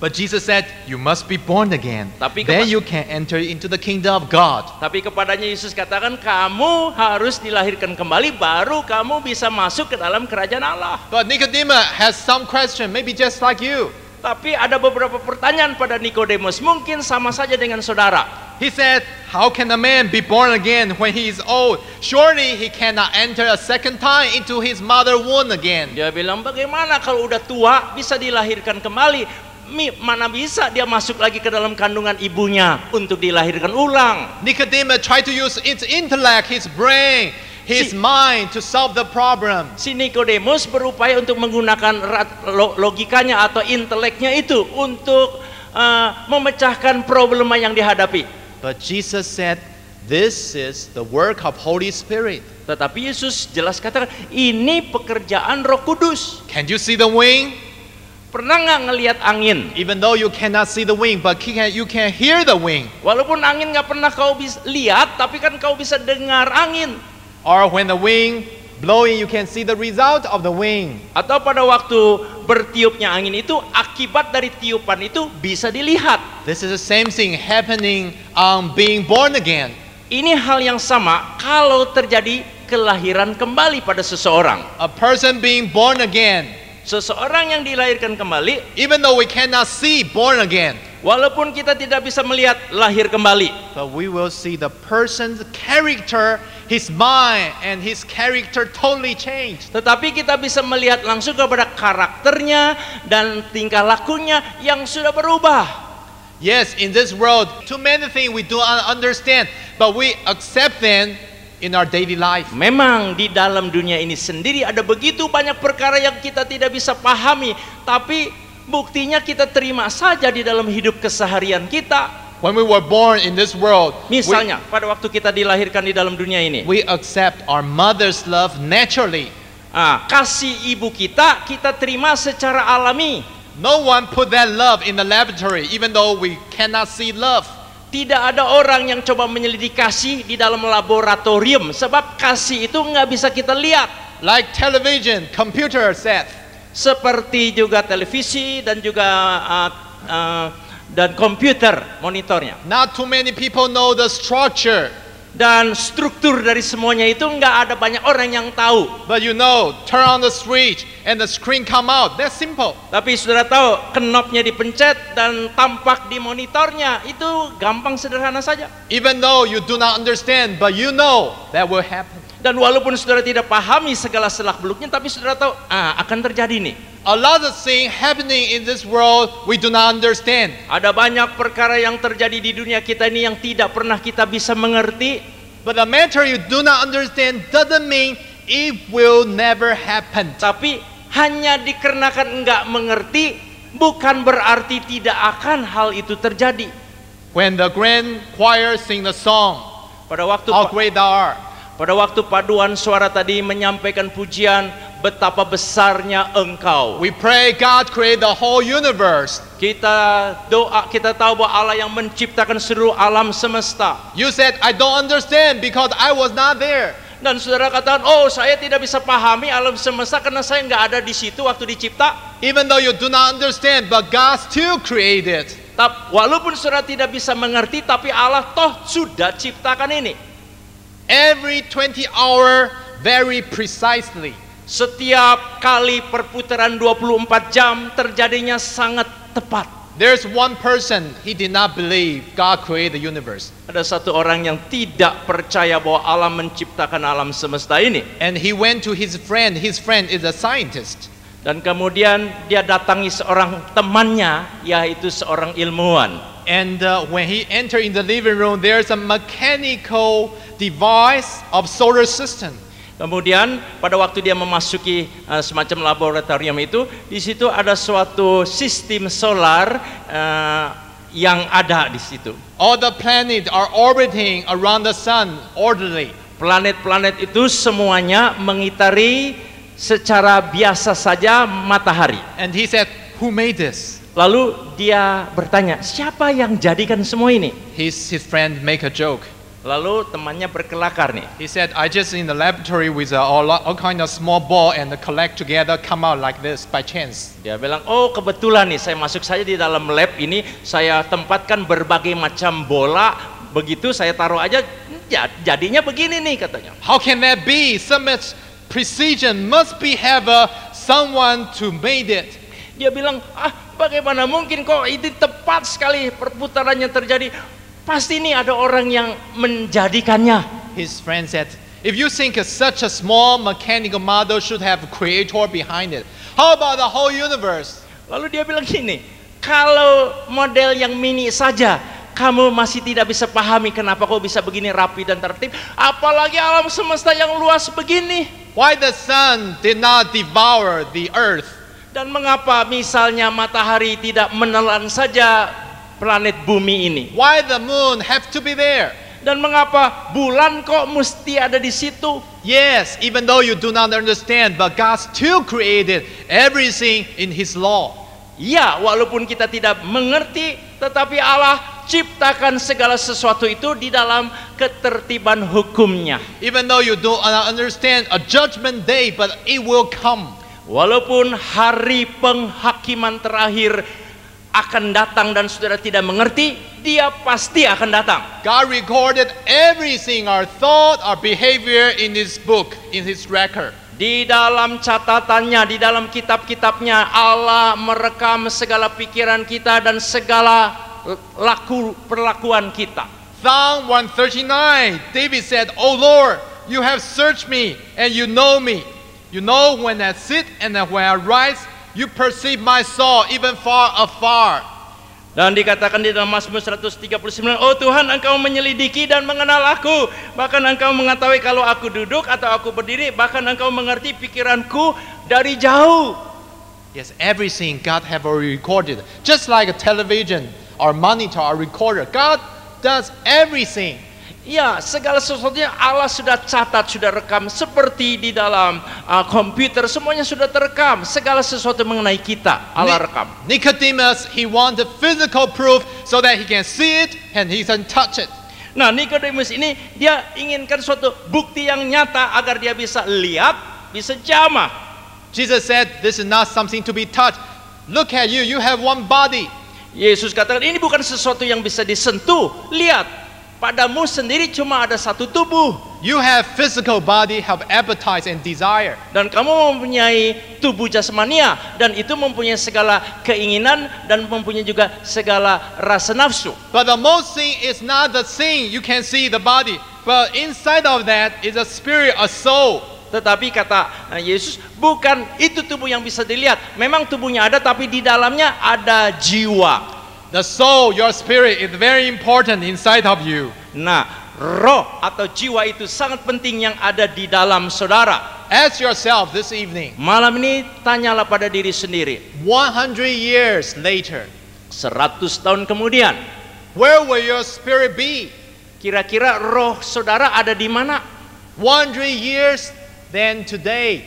But Jesus said, you must be born again. Tapi Then you can enter into the kingdom of God. Tapi kepadanya Yesus katakan, kamu harus dilahirkan kembali, baru kamu bisa masuk ke dalam kerajaan Allah. But Nicodemus has some question, maybe just like you. Tapi ada beberapa pertanyaan pada Nikodemus, mungkin sama saja dengan saudara. He said, how can a man be born again when he is old? Surely he cannot enter a second time into his mother womb again. Dia bilang, bagaimana kalau udah tua bisa dilahirkan kembali? Mana bisa dia masuk lagi ke dalam kandungan ibunya untuk dilahirkan ulang? Nicodemus tried to use its intellect, his brain, his mind to solve the problem. Si Nikodemus berupaya untuk menggunakan logikanya atau inteleknya itu untuk memecahkan problema yang dihadapi. But Jesus said, this is the work of Holy Spirit. Tetapi Yesus jelas katakan, ini pekerjaan Roh Kudus. Can you see the wind? Pernah nggak ngelihat angin? Even though you cannot see the wind, but you can hear the wind. Walaupun angin nggak pernah kau bisa lihat, tapi kan kau bisa dengar angin. Or when the wind blowing, you can see the result of the wind. Atau pada waktu bertiupnya angin itu, akibat dari tiupan itu bisa dilihat. This is the same thing happening on being born again. Ini hal yang sama kalau terjadi kelahiran kembali pada seseorang. A person being born again, seseorang yang dilahirkan kembali, even though we cannot see born again, walaupun kita tidak bisa melihat lahir kembali, but we will see the person's character, his mind and his character totally changed. Tetapi kita bisa melihat langsung kepada karakternya dan tingkah lakunya yang sudah berubah. Yes, in this world, too many things we do not understand, but we accept them in our daily life. Memang di dalam dunia ini sendiri ada begitu banyak perkara yang kita tidak bisa pahami, tapi buktinya kita terima saja di dalam hidup keseharian kita. When we were born in this world, Misalnya pada waktu kita dilahirkan di dalam dunia ini, we accept our mother's love naturally. Kasih ibu kita terima secara alami. No one put that love in the laboratory, even though we cannot see love. Tidak ada orang yang coba menyelidiki kasih di dalam laboratorium, sebab kasih itu nggak bisa kita lihat. Like television, computer set. Seperti juga televisi dan juga dan komputer monitornya. Not too many people know the structure. Dan struktur dari semuanya itu nggak ada banyak orang yang tahu. But you know, turn on the switch and the screen come out. That's simple. Tapi saudara tahu, knopnya dipencet dan tampak di monitornya. Itu gampang, sederhana saja. Even though you do not understand, but you know that will happen. Dan walaupun saudara tidak pahami segala selak-beluknya, tapi saudara tahu, akan terjadi nih. A lot of things happening in this world we do not understand. Ada banyak perkara yang terjadi di dunia kita ini yang tidak pernah kita bisa mengerti. But the matter you do not understand doesn't mean it will never happen. Tapi hanya dikarenakan enggak mengerti, bukan berarti tidak akan hal itu terjadi. When the grand choir sing the song, Pada waktu how great thou art. Pada waktu paduan suara tadi menyampaikan pujian, betapa besarnya Engkau. We pray God create the whole universe. Kita doa, kita tahu bahwa Allah yang menciptakan seluruh alam semesta. You said, I don't understand because I was not there. Dan saudara katakan, oh saya tidak bisa pahami alam semesta karena saya nggak ada di situ waktu dicipta. Even though you do not understand, but God still created. Walaupun saudara tidak bisa mengerti, tapi Allah toh sudah ciptakan ini. Every 20 hour, very precisely. Setiap kali perputaran 24 jam terjadinya sangat tepat. There's one person, he did not believe God created the universe. Ada satu orang yang tidak percaya bahwa Allah menciptakan alam semesta ini. And he went to his friend is a scientist. Dan kemudian dia datangi seorang temannya, yaitu seorang ilmuwan. And when he entered in the living room, there's a mechanical device of solar system. Kemudian pada waktu dia memasuki semacam laboratorium itu, di situ ada suatu sistem solar yang ada di situ. All the planets are orbiting around the sun orderly. Planet-planet itu semuanya mengitari secara biasa saja matahari. And he said, who made this? Lalu dia bertanya, siapa yang jadikan semua ini? His friend make a joke. Lalu temannya berkelakar nih. He said, I just in the laboratory with all kind of small ball and collect together, come out like this by chance. Dia bilang, oh kebetulan nih saya masuk saja di dalam lab ini, saya tempatkan berbagai macam bola, begitu saya taruh aja, jadinya begini nih katanya. How can that be? So much precision must be have someone to made it. Dia bilang, bagaimana mungkin kok itu tepat sekali perputarannya terjadi? Pasti ini ada orang yang menjadikannya. His friend said, if you think such a small mechanical model should have a creator behind it, how about the whole universe? Lalu dia bilang gini, kalau model yang mini saja kamu masih tidak bisa pahami kenapa kok bisa begini rapi dan tertib, apalagi alam semesta yang luas begini. Why the sun did not devour the earth? Dan mengapa misalnya matahari tidak menelan saja planet bumi ini? Why the moon have to be there? Dan mengapa bulan kok mesti ada di situ? Yes, even though you do not understand, but God still created everything in His law. Ya, walaupun kita tidak mengerti, tetapi Allah ciptakan segala sesuatu itu di dalam ketertiban hukumnya. Even though you do not understand a judgment day, but it will come. Walaupun hari penghakiman terakhir akan datang dan saudara tidak mengerti, dia pasti akan datang. God recorded everything, our thought, our behavior in His book, in His record. Di dalam catatannya, di dalam kitab-kitabnya, Allah merekam segala pikiran kita dan segala perlakuan kita. Psalm 139, David said, "O Lord, you have searched me and you know me. You know when I sit and when I rise, you perceive my soul even far afar." Dan dikatakan di dalam Mazmur 139, oh Tuhan, Engkau menyelidiki dan mengenal aku. Bahkan Engkau mengetahui kalau aku duduk atau aku berdiri. Bahkan Engkau mengerti pikiranku dari jauh. Yes, everything God have already recorded. Just like a television or monitor or recorder, God does everything. Ya, segala sesuatunya Allah sudah catat, sudah rekam. Seperti di dalam komputer, semuanya sudah terekam. Segala sesuatu mengenai kita, Allah rekam. Nicodemus, he wanted physical proof so that he can see it and he can touch it. Nah, Nicodemus ini dia inginkan suatu bukti yang nyata agar dia bisa lihat, bisa jamah. Jesus said, this is not something to be touched. Look at you, you have one body. Yesus katakan ini bukan sesuatu yang bisa disentuh. Lihat, Padamu sendiri cuma ada satu tubuh. You have physical body, have appetite and desire. Dan kamu mempunyai tubuh jasmania, dan itu mempunyai segala keinginan dan mempunyai juga segala rasa nafsu. But the most thing is not the thing you can see the body, but inside of that is a spirit, a soul. Tetapi kata Yesus, bukan itu tubuh yang bisa dilihat. Memang tubuhnya ada, tapi di dalamnya ada jiwa. The soul, your spirit is very important inside of you. Nah, roh atau jiwa itu sangat penting yang ada di dalam saudara. Ask yourself this evening, Malam ini tanyalah pada diri sendiri. 100 years later, 100 tahun kemudian, where will your spirit be? kira-kira roh saudara ada di mana? 100 years than today.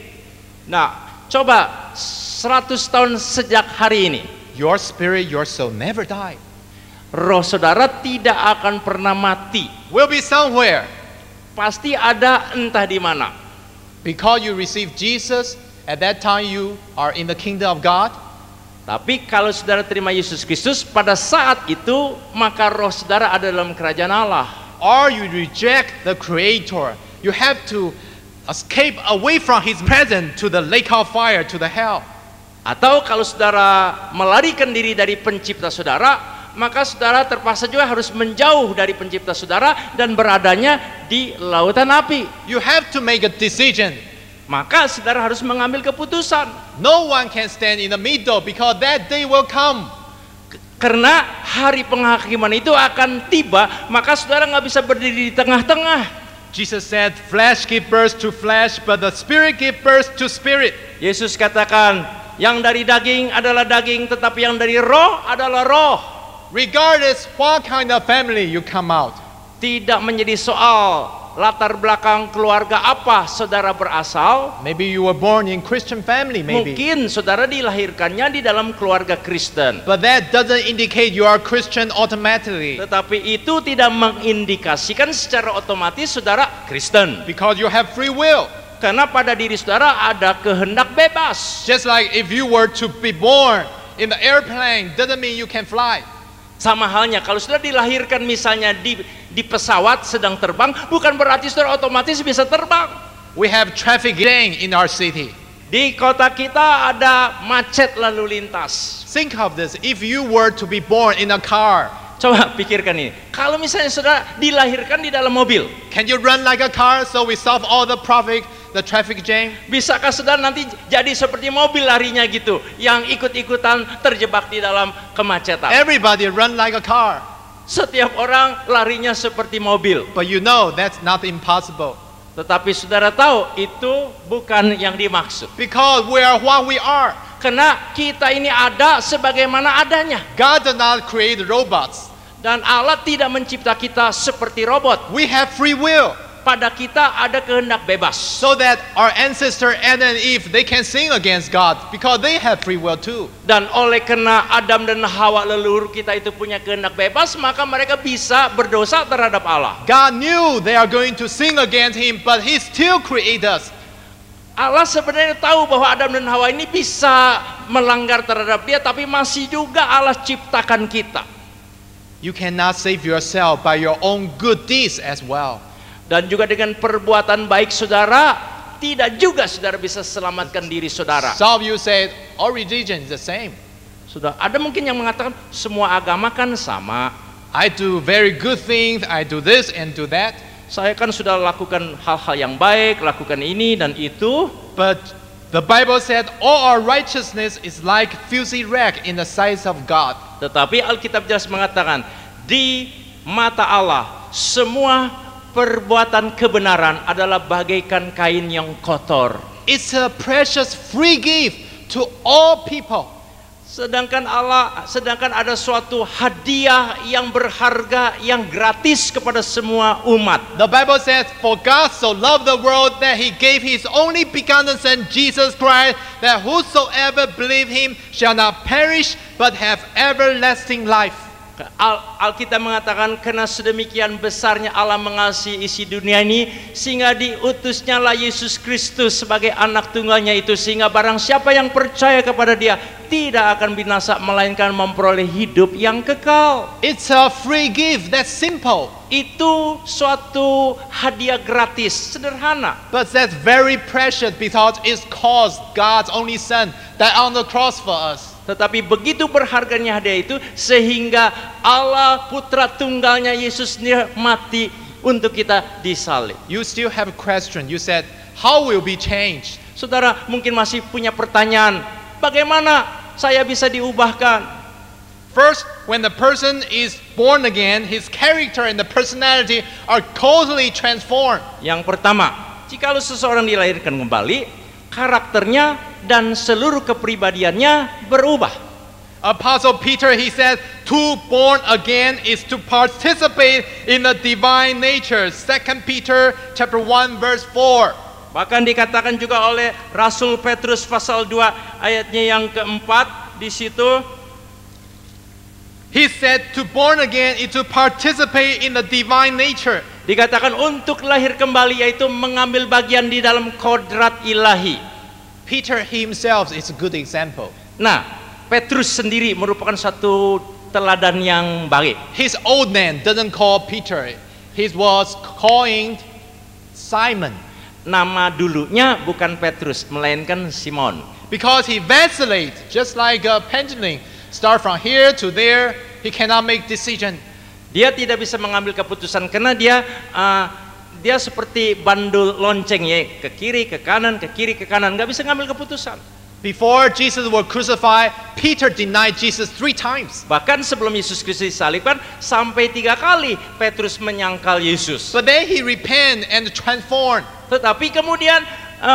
Nah, coba 100 tahun sejak hari ini. Your spirit, your soul never die. Roh saudara tidak akan pernah mati. Will be somewhere. Pasti ada entah di mana. Because you receive Jesus, at that time you are in the kingdom of God. Tapi kalau saudara terima Yesus Kristus, pada saat itu maka roh saudara ada dalam kerajaan Allah. Or you reject the Creator. You have to escape away from His presence to the lake of fire, to the hell. Atau kalau saudara melarikan diri dari pencipta saudara, maka saudara terpaksa juga harus menjauh dari pencipta saudara dan beradanya di lautan api. You have to make a decision. Maka saudara harus mengambil keputusan. No one can stand in the middle because that day will come. Karena hari penghakiman itu akan tiba, maka saudara nggak bisa berdiri di tengah-tengah. Jesus said, flesh give birth to flesh, but the spirit give birth to spirit. Yesus katakan, yang dari daging adalah daging, tetapi yang dari roh adalah roh. Regardless what kind of family you come out. Tidak menjadi soal latar belakang keluarga apa saudara berasal. Maybe you were born in Christian family, maybe. Mungkin saudara dilahirkannya di dalam keluarga Kristen. But that doesn't indicate you are Christian automatically. Tetapi itu tidak mengindikasikan secara otomatis saudara Kristen. Because you have free will. Karena pada diri saudara ada kehendak bebas. Just like if you were to be born in the airplane, doesn't mean you can fly. Sama halnya kalau sudah dilahirkan misalnya di pesawat sedang terbang, bukan berarti saudara otomatis bisa terbang. We have traffic jam in our city. Di kota kita ada macet lalu lintas. Think of this, if you were to be born in a car, Coba pikirkan ini. Kalau misalnya saudara dilahirkan di dalam mobil, can you run like a car so we solve all the traffic jam? bisakah saudara nanti jadi seperti mobil larinya gitu, yang ikut-ikutan terjebak di dalam kemacetan? Everybody run like a car. Setiap orang larinya seperti mobil. But you know that's not impossible. Tetapi saudara tahu itu bukan yang dimaksud. Because we are what we are. Karena kita ini ada sebagaimana adanya. God did not create robots. Dan Allah tidak mencipta kita seperti robot. We have free will. Pada kita ada kehendak bebas. So that our ancestor Adam and Eve, they can sin against God because they have free will too. Dan oleh karena Adam dan Hawa leluhur kita itu punya kehendak bebas, maka mereka bisa berdosa terhadap Allah. God knew they are going to sin against Him, but He still created us. Allah sebenarnya tahu bahwa Adam dan Hawa ini bisa melanggar terhadap Dia, tapi masih juga Allah ciptakan kita. You cannot save yourself by your own good deeds as well. Dan juga dengan perbuatan baik saudara, tidak juga saudara bisa selamatkan diri saudara. Some of you said all religion is the same. Sudah ada mungkin yang mengatakan semua agama kan sama. I do very good things, I do this and do that. Saya kan sudah lakukan hal-hal yang baik, lakukan ini dan itu. But the Bible said all our righteousness is like filthy rag in the sight of God. Tetapi Alkitab jelas mengatakan di mata Allah semua perbuatan kebenaran adalah bagaikan kain yang kotor. It's a precious free gift to all people. Sedangkan ada suatu hadiah yang berharga, yang gratis kepada semua umat. The Bible says, for God so loved the world that He gave His only begotten Son, Jesus Christ, that whosoever believe Him shall not perish, but have everlasting life. Alkitab mengatakan karena sedemikian besarnya Allah mengasihi isi dunia ini sehingga diutusnya lah Yesus Kristus sebagai anak tunggalnya itu, sehingga barang siapa yang percaya kepada Dia tidak akan binasa melainkan memperoleh hidup yang kekal. It's a free gift, that's simple. itu suatu hadiah gratis, sederhana. But that's very precious because it cost God's only Son died on the cross for us. Tetapi begitu berharganya hadiah itu sehingga Allah putra tunggalnya Yesus sendiri mati untuk kita disalib. You still have a question. You said, how will be changed? Saudara mungkin masih punya pertanyaan, bagaimana saya bisa diubahkan? First, when the person is born again, his character and the personality are totally transformed. Yang pertama, jikalau seseorang dilahirkan kembali, karakternya dan seluruh kepribadiannya berubah. Apostle Peter, he said, to born again is to participate in the divine nature. 2 Peter chapter 1 verse 4. Bahkan dikatakan juga oleh Rasul Petrus pasal 2 ayatnya yang keempat di situ. He said to born again is to participate in the divine nature. Dikatakan untuk lahir kembali yaitu mengambil bagian di dalam kodrat ilahi. Peter himself is a good example. Nah, Petrus sendiri merupakan satu teladan yang baik. His old man doesn't call Peter. He was calling Simon. Nama dulunya bukan Petrus, melainkan Simon. Because he vacillates, just like a pendulum. Start from here to there, he cannot make decision. Dia tidak bisa mengambil keputusan karena dia seperti bandul lonceng ya, ke kiri, ke kanan, nggak bisa ngambil keputusan. Before Jesus was crucified, Peter denied Jesus 3 times. Bahkan sebelum Yesus Kristus disalibkan, sampai 3 kali Petrus menyangkal Yesus. But then he repented and transformed. Tetapi kemudian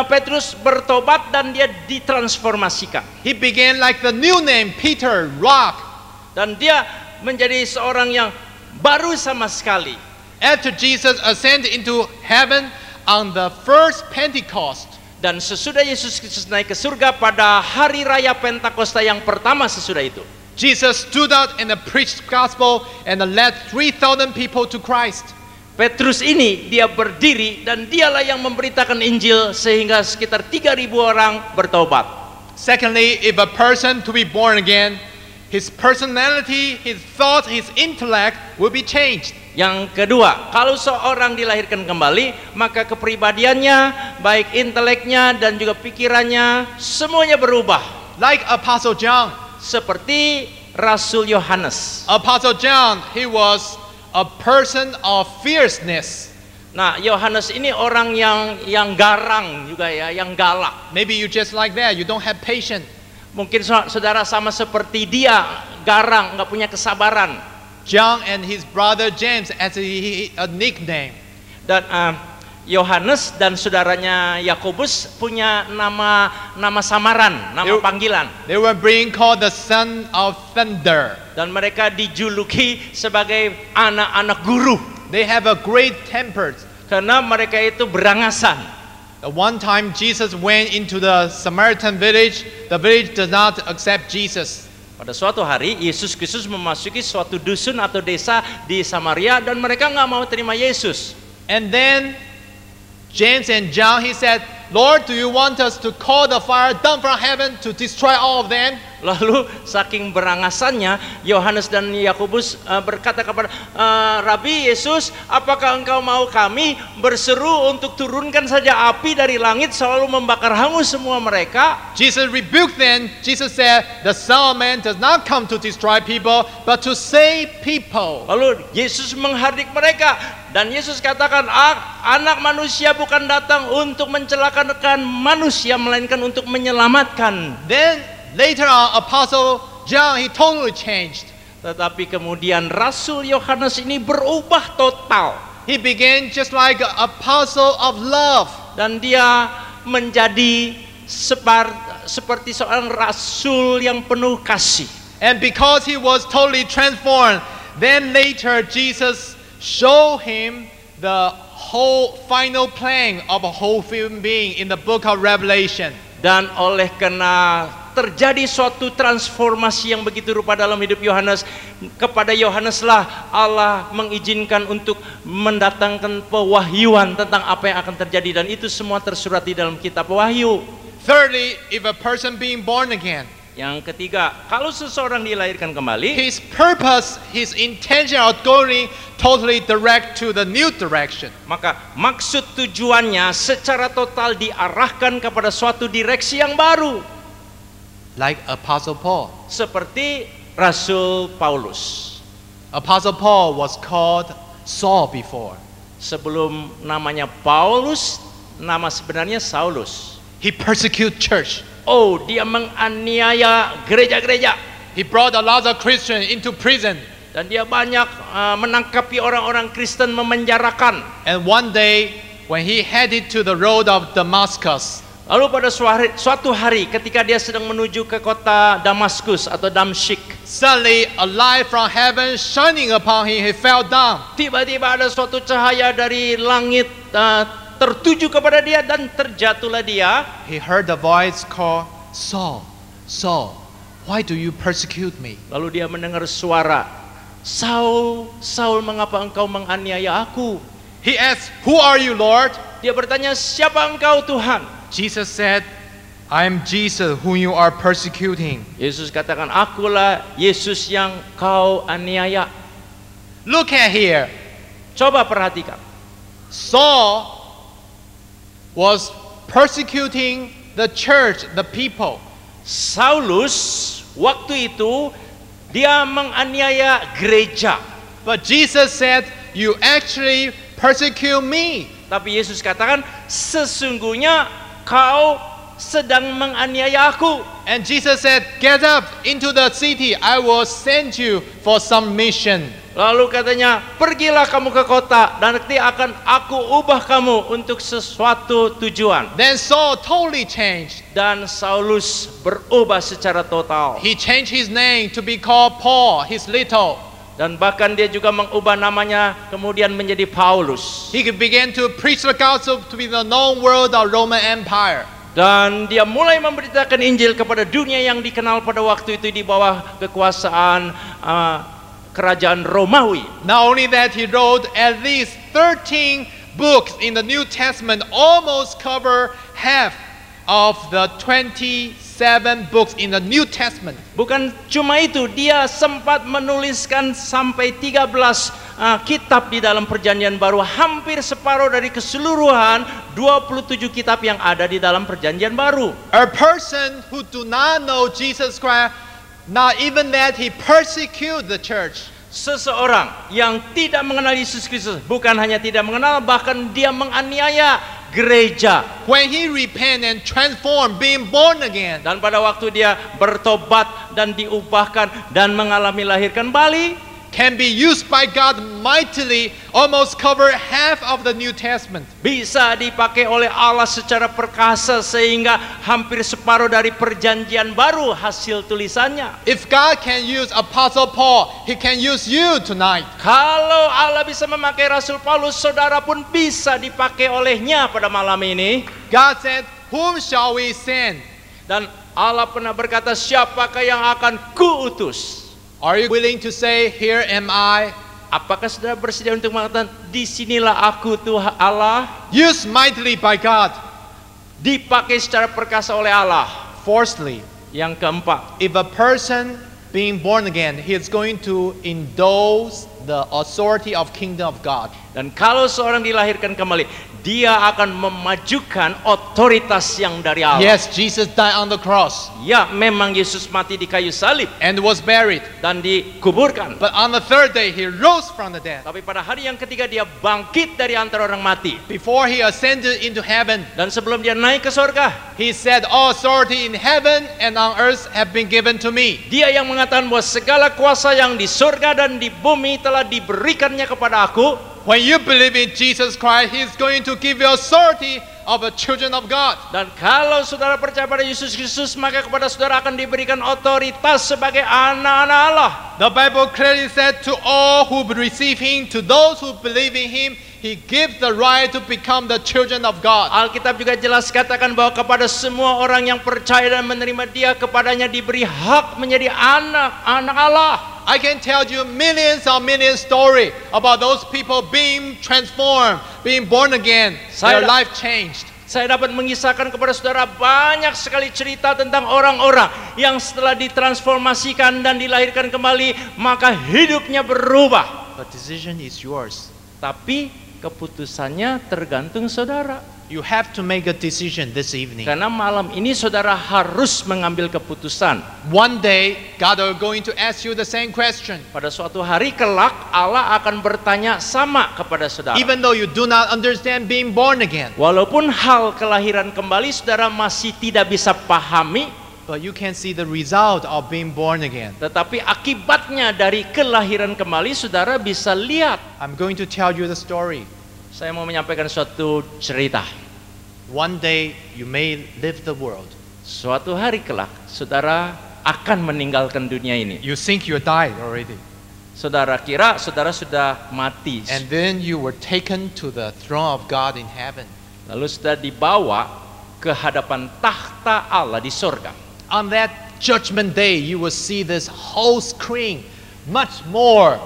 Petrus bertobat dan dia ditransformasikan. He began like the new name, Peter, rock. Dan dia menjadi seorang yang baru sama sekali. After Jesus ascended into heaven on the first Pentecost, dan sesudah Yesus Kristus naik ke surga pada hari raya Pentakosta yang pertama sesudah itu, Jesus stood out and preached gospel and led 3,000 people to Christ. Petrus ini dia berdiri dan dialah yang memberitakan Injil sehingga sekitar 3.000 orang bertobat. Secondly, if a person to be born again, his personality, his thought, his intellect will be changed. Yang kedua, kalau seorang dilahirkan kembali, maka kepribadiannya, baik inteleknya dan juga pikirannya, semuanya berubah. Like Apostle John. Seperti Rasul Yohanes. Apostle John, he was a person of fierceness. Nah, Yohanes ini orang yang garang juga ya, yang galak. Maybe you just like that, you don't have patience. Mungkin saudara sama seperti dia, garang, nggak punya kesabaran. John and his brother James as a nickname. Dan Yohanes dan saudaranya Yakobus punya nama samaran, nama panggilan. They were being called the son of thunder. Dan mereka dijuluki sebagai anak-anak guru. They have a great temper. Karena mereka itu berangasan. One time Jesus went into the Samaritan village. The village does not accept Jesus. Pada suatu hari Yesus Kristus memasuki suatu dusun atau desa di Samaria dan mereka nggak mau terima Yesus. And then James and John, he said, Lord, do you want us to call the fire down from heaven to destroy all of them? Lalu saking berangasannya Yohanes dan Yakobus berkata kepada Rabi Yesus, apakah engkau mau kami berseru untuk turunkan saja api dari langit selalu membakar hangus semua mereka? Jesus rebuked them. Jesus said, the Son of Man does not come to destroy people, but to save people. Lalu Yesus menghardik mereka dan Yesus katakan, anak manusia bukan datang untuk mencelakakan manusia melainkan untuk menyelamatkan. Then later on, Apostle John, he totally changed. Tetapi kemudian Rasul Yohanes ini berubah total. He began just like an apostle of love. Dan dia menjadi seperti seorang rasul yang penuh kasih. And because he was totally transformed, then later Jesus showed him the whole final plan of a whole human being in the book of Revelation. Dan oleh karena terjadi suatu transformasi yang begitu rupa dalam hidup Yohanes, kepada Yohaneslah Allah mengizinkan untuk mendatangkan pewahyuan tentang apa yang akan terjadi, dan itu semua tersurat di dalam kitab Wahyu. Thirdly, if a person being born again, Yang ketiga, kalau seseorang dilahirkan kembali, his purpose, his intention of going totally direct to the new direction. maka maksud tujuannya secara total diarahkan kepada suatu direksi yang baru. Like Apostle Paul. Seperti Rasul Paulus. Apostle Paul was called Saul before. Sebelum namanya Paulus, nama sebenarnya Saulus. He persecuted church. Oh, dia menganiaya gereja-gereja. He brought a lot of Christians into prison. Dan dia banyak menangkapi orang-orang Kristen, memenjarakan. And one day, when he headed to the road of Damascus, Lalu pada suatu hari ketika dia sedang menuju ke kota Damaskus atau Damsyik, suddenly a light from heaven shining upon him, he fell down. tiba-tiba ada suatu cahaya dari langit tertuju kepada dia dan terjatuhlah dia. He heard the voice call, Saul, Saul, why do you persecute me? Lalu dia mendengar suara, Saul, Saul, mengapa engkau menganiaya aku? He asked, who are you, Lord? Dia bertanya, siapa engkau Tuhan? Jesus said, I am Jesus whom you are persecuting. Yesus katakan, akulah Yesus yang kau aniaya. Look at here. Coba perhatikan. Saul was persecuting the church, the people. Saulus waktu itu dia menganiaya gereja. But Jesus said, you actually persecute me. Tapi Yesus katakan, sesungguhnya kau sedang menganiaya aku. And Jesus said, get up into the city. I will send you for some mission. Lalu katanya, pergilah kamu ke kota dan nanti akan aku ubah kamu untuk sesuatu tujuan. Then Saul totally changed. Dan Saulus berubah secara total. He changed his name to be called Paul, his little. Dan bahkan dia juga mengubah namanya kemudian menjadi Paulus. He began to preach the gospel to be the known world of Roman Empire. Dan dia mulai memberitakan Injil kepada dunia yang dikenal pada waktu itu di bawah kekuasaan kerajaan Romawi. Not only that, he wrote at least 13 books in the New Testament, almost cover half of the 27 books in the New Testament. Bukan cuma itu, dia sempat menuliskan sampai 13 kitab di dalam Perjanjian Baru, hampir separuh dari keseluruhan 27 kitab yang ada di dalam Perjanjian Baru. A person who do not know Jesus Christ, not even that, he persecute the church. Seseorang yang tidak mengenal Yesus Kristus, bukan hanya tidak mengenal, bahkan dia menganiaya gereja. When he repent and transform, being born again, Dan pada waktu dia bertobat dan diubahkan dan mengalami lahir kembali, can be used by God mightily, almost cover half of the New Testament. bisa dipakai oleh Allah secara perkasa sehingga hampir separuh dari Perjanjian Baru hasil tulisannya. If God can use Apostle Paul, he can use you tonight. Kalau Allah bisa memakai Rasul Paulus, saudara pun bisa dipakai olehnya pada malam ini. God said, whom shall we send? Dan Allah pernah berkata, siapakah yang akan kuutus? Are you willing to say, here am I? Apakah saudara bersedia untuk mengatakan, disinilah aku Tuhan Allah? Used mightily by God. Dipakai secara perkasa oleh Allah. Fourthly, Yang keempat, if a person being born again, he is going to indulge the authority of kingdom of God. dan kalau seorang dilahirkan kembali, dia akan memajukan otoritas yang dari Allah. Yes, Jesus died on the cross Ya, memang Yesus mati di kayu salib and was buried. dan dikuburkan. But on the third day, he rose from the dead. Tapi pada hari yang ketiga dia bangkit dari antara orang mati. Before he ascended into heaven, Dan sebelum dia naik ke surga, he said, all authority in heaven and on earth have been given to me. dia yang mengatakan bahwa segala kuasa yang di surga dan di bumi telah diberikannya kepada aku. When you believe in Jesus Christ, he is going to give you authority of the children of God. Dan kalau saudara percaya pada Yesus Kristus, maka kepada saudara akan diberikan otoritas sebagai anak-anak Allah. The Bible clearly said, to all who receive him, to those who believe in him, he gives the right to become the children of God. Alkitab juga jelas katakan bahwa kepada semua orang yang percaya dan menerima dia, kepadanya diberi hak menjadi anak-anak Allah. I can tell you millions stories about those people being transformed, being born again, their Saya- life changed. Saya dapat mengisahkan kepada saudara banyak sekali cerita tentang orang-orang yang setelah ditransformasikan dan dilahirkan kembali, maka hidupnya berubah. The decision is yours. Tapi keputusannya tergantung saudara. You have to make a decision this evening. Karena malam ini saudara harus mengambil keputusan. One day, God are going to ask you the same question. Pada suatu hari kelak, Allah akan bertanya sama kepada saudara. Even though you do not understand being born again, Walaupun hal kelahiran kembali saudara masih tidak bisa pahami, but you can see the result of being born again. tetapi akibatnya dari kelahiran kembali saudara bisa lihat. I'm going to tell you the story. Saya mau menyampaikan suatu cerita. One day, you may leave the world. Suatu hari kelak, saudara akan meninggalkan dunia ini. You think you died already. Saudara kira saudara sudah mati. And then you were taken to the throne of God in heaven. Lalu sudah dibawa ke hadapan tahta Allah di sorga. On that judgment day, you will see this whole screen, much more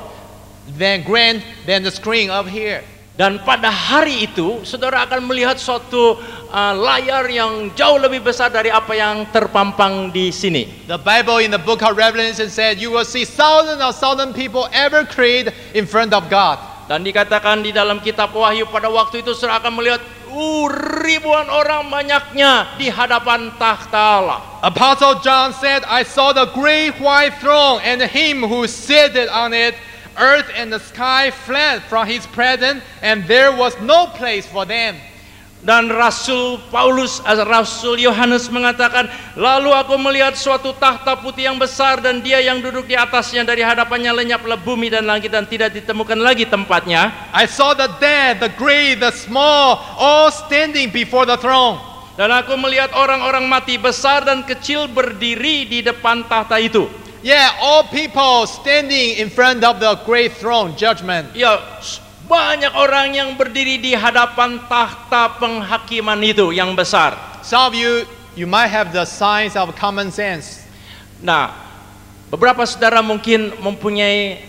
grand than the screen up here. Dan pada hari itu, saudara akan melihat suatu layar yang jauh lebih besar dari apa yang terpampang di sini. The Bible in the book of Revelation said you will see thousands of people ever created in front of God. Dan dikatakan di dalam kitab Wahyu pada waktu itu saudara akan melihat ribuan orang banyaknya di hadapan tahta Allah. Apostle John said, I saw the great white throne and him who sitteth on it. Earth and the sky fled from his presence, and there was no place for them. Dan Rasul Yohanes mengatakan, lalu aku melihat suatu tahta putih yang besar dan dia yang duduk di atasnya, dari hadapannya lenyaplah bumi dan langit dan tidak ditemukan lagi tempatnya. I saw the dead, the great, the small, all standing before the throne. Dan aku melihat orang-orang mati besar dan kecil berdiri di depan tahta itu. Yeah, all people standing in front of the great throne, judgment. Ya, banyak orang yang berdiri di hadapan tahta penghakiman itu yang besar. Some of you might have the signs of common sense. Nah, beberapa saudara mungkin mempunyai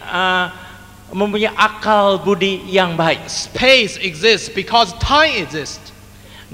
akal budi yang baik. Space exists because time exists.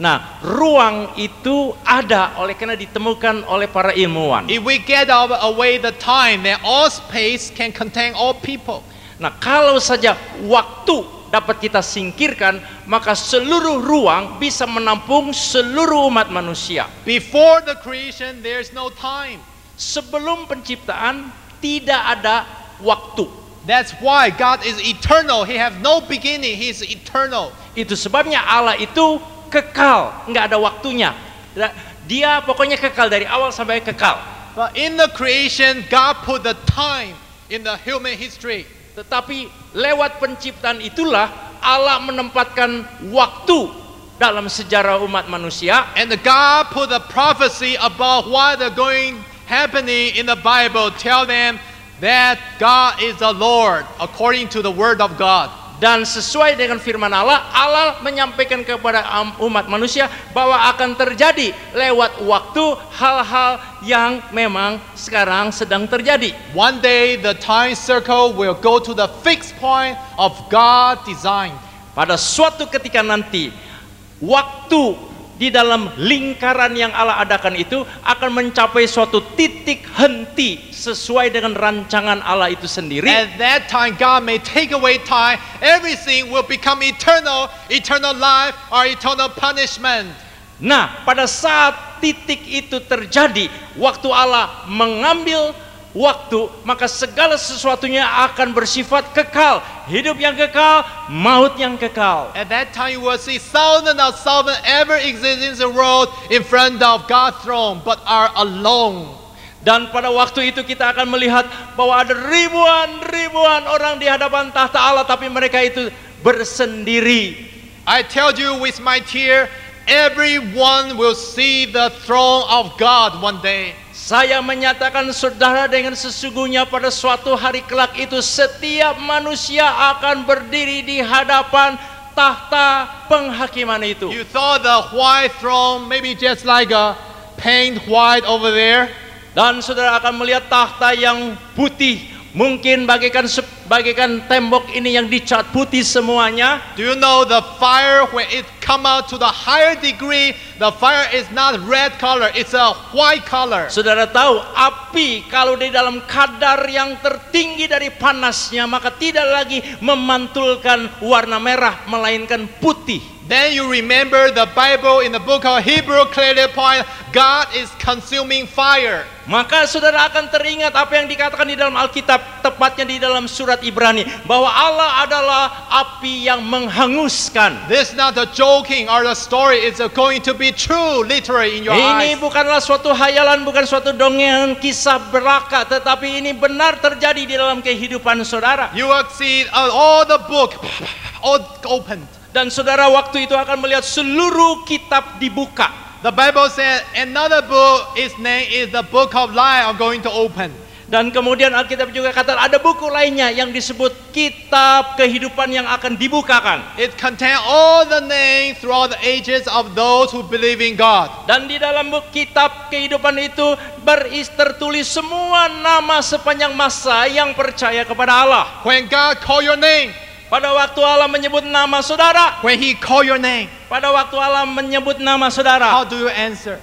Nah, ruang itu ada oleh karena ditemukan oleh para ilmuwan. If we get away the time, then all space can contain all people. Nah, kalau saja waktu dapat kita singkirkan, maka seluruh ruang bisa menampung seluruh umat manusia. Before the creation, there's no time. Sebelum penciptaan tidak ada waktu. That's why God is eternal. He has no beginning. He is eternal. Itu sebabnya Allah itu kekal, nggak ada waktunya. Dia pokoknya kekal dari awal sampai kekal. But in the creation, God put the time in the human history. Tetapi lewat penciptaan itulah Allah menempatkan waktu dalam sejarah umat manusia. And God put the prophecy about what is going happening in the Bible. Tell them that God is the Lord according to the word of God. Dan sesuai dengan firman Allah, Allah menyampaikan kepada umat manusia bahwa akan terjadi lewat waktu hal-hal yang memang sekarang sedang terjadi. One day the time circle will go to the fixed point of God design. Pada suatu ketika nanti, waktu di dalam lingkaran yang Allah adakan itu akan mencapai suatu titik henti sesuai dengan rancangan Allah itu sendiri. At that time, God may take away time. Everything will become eternal, eternal life or eternal punishment. Nah, pada saat titik itu terjadi, waktu Allah mengambil waktu, maka segala sesuatunya akan bersifat kekal. Hidup yang kekal, maut yang kekal. At that time you will see thousands of thousands ever exist in the world in front of God's throne, but are alone. Dan pada waktu itu kita akan melihat bahwa ada ribuan orang di hadapan tahta Allah, tapi mereka itu bersendiri. I tell you with my tear, everyone will see the throne of God one day. Saya menyatakan saudara dengan sesungguhnya pada suatu hari kelak itu setiap manusia akan berdiri di hadapan tahta penghakiman itu. You saw the white throne, maybe just like a paint white over there. Dan saudara akan melihat tahta yang putih Mungkin bagaikan tembok ini yang dicat putih semuanya. Do you know the fire, when it come out to the higher degree, the fire is not red color, it's a white color. Saudara tahu, api kalau di dalam kadar yang tertinggi dari panasnya, maka tidak lagi memantulkan warna merah, melainkan putih. Then you remember the Bible in the book of Hebrew clearly point, God is consuming fire. Maka saudara akan teringat apa yang dikatakan di dalam Alkitab, tepatnya di dalam surat Ibrani, bahwa Allah adalah api yang menghanguskan. This is not a joking or a story, it's going to be true literally in your Ini eyes. bukanlah suatu hayalan, bukan suatu dongeng kisah belaka, tetapi ini benar terjadi di dalam kehidupan saudara. You will see all the book all opened. Dan saudara waktu itu akan melihat seluruh kitab dibuka. The Bible said another book, its name is the book of life, are going to open. Dan kemudian Alkitab juga kata ada buku lainnya yang disebut kitab kehidupan yang akan dibukakan. It contains all the names throughout the ages of those who believe in God. Dan di dalam buku kitab kehidupan itu tertulis semua nama sepanjang masa yang percaya kepada Allah. When God call your name, Pada waktu Allah menyebut nama saudara, when He call your name, pada waktu Allah menyebut nama how saudara, do you answer?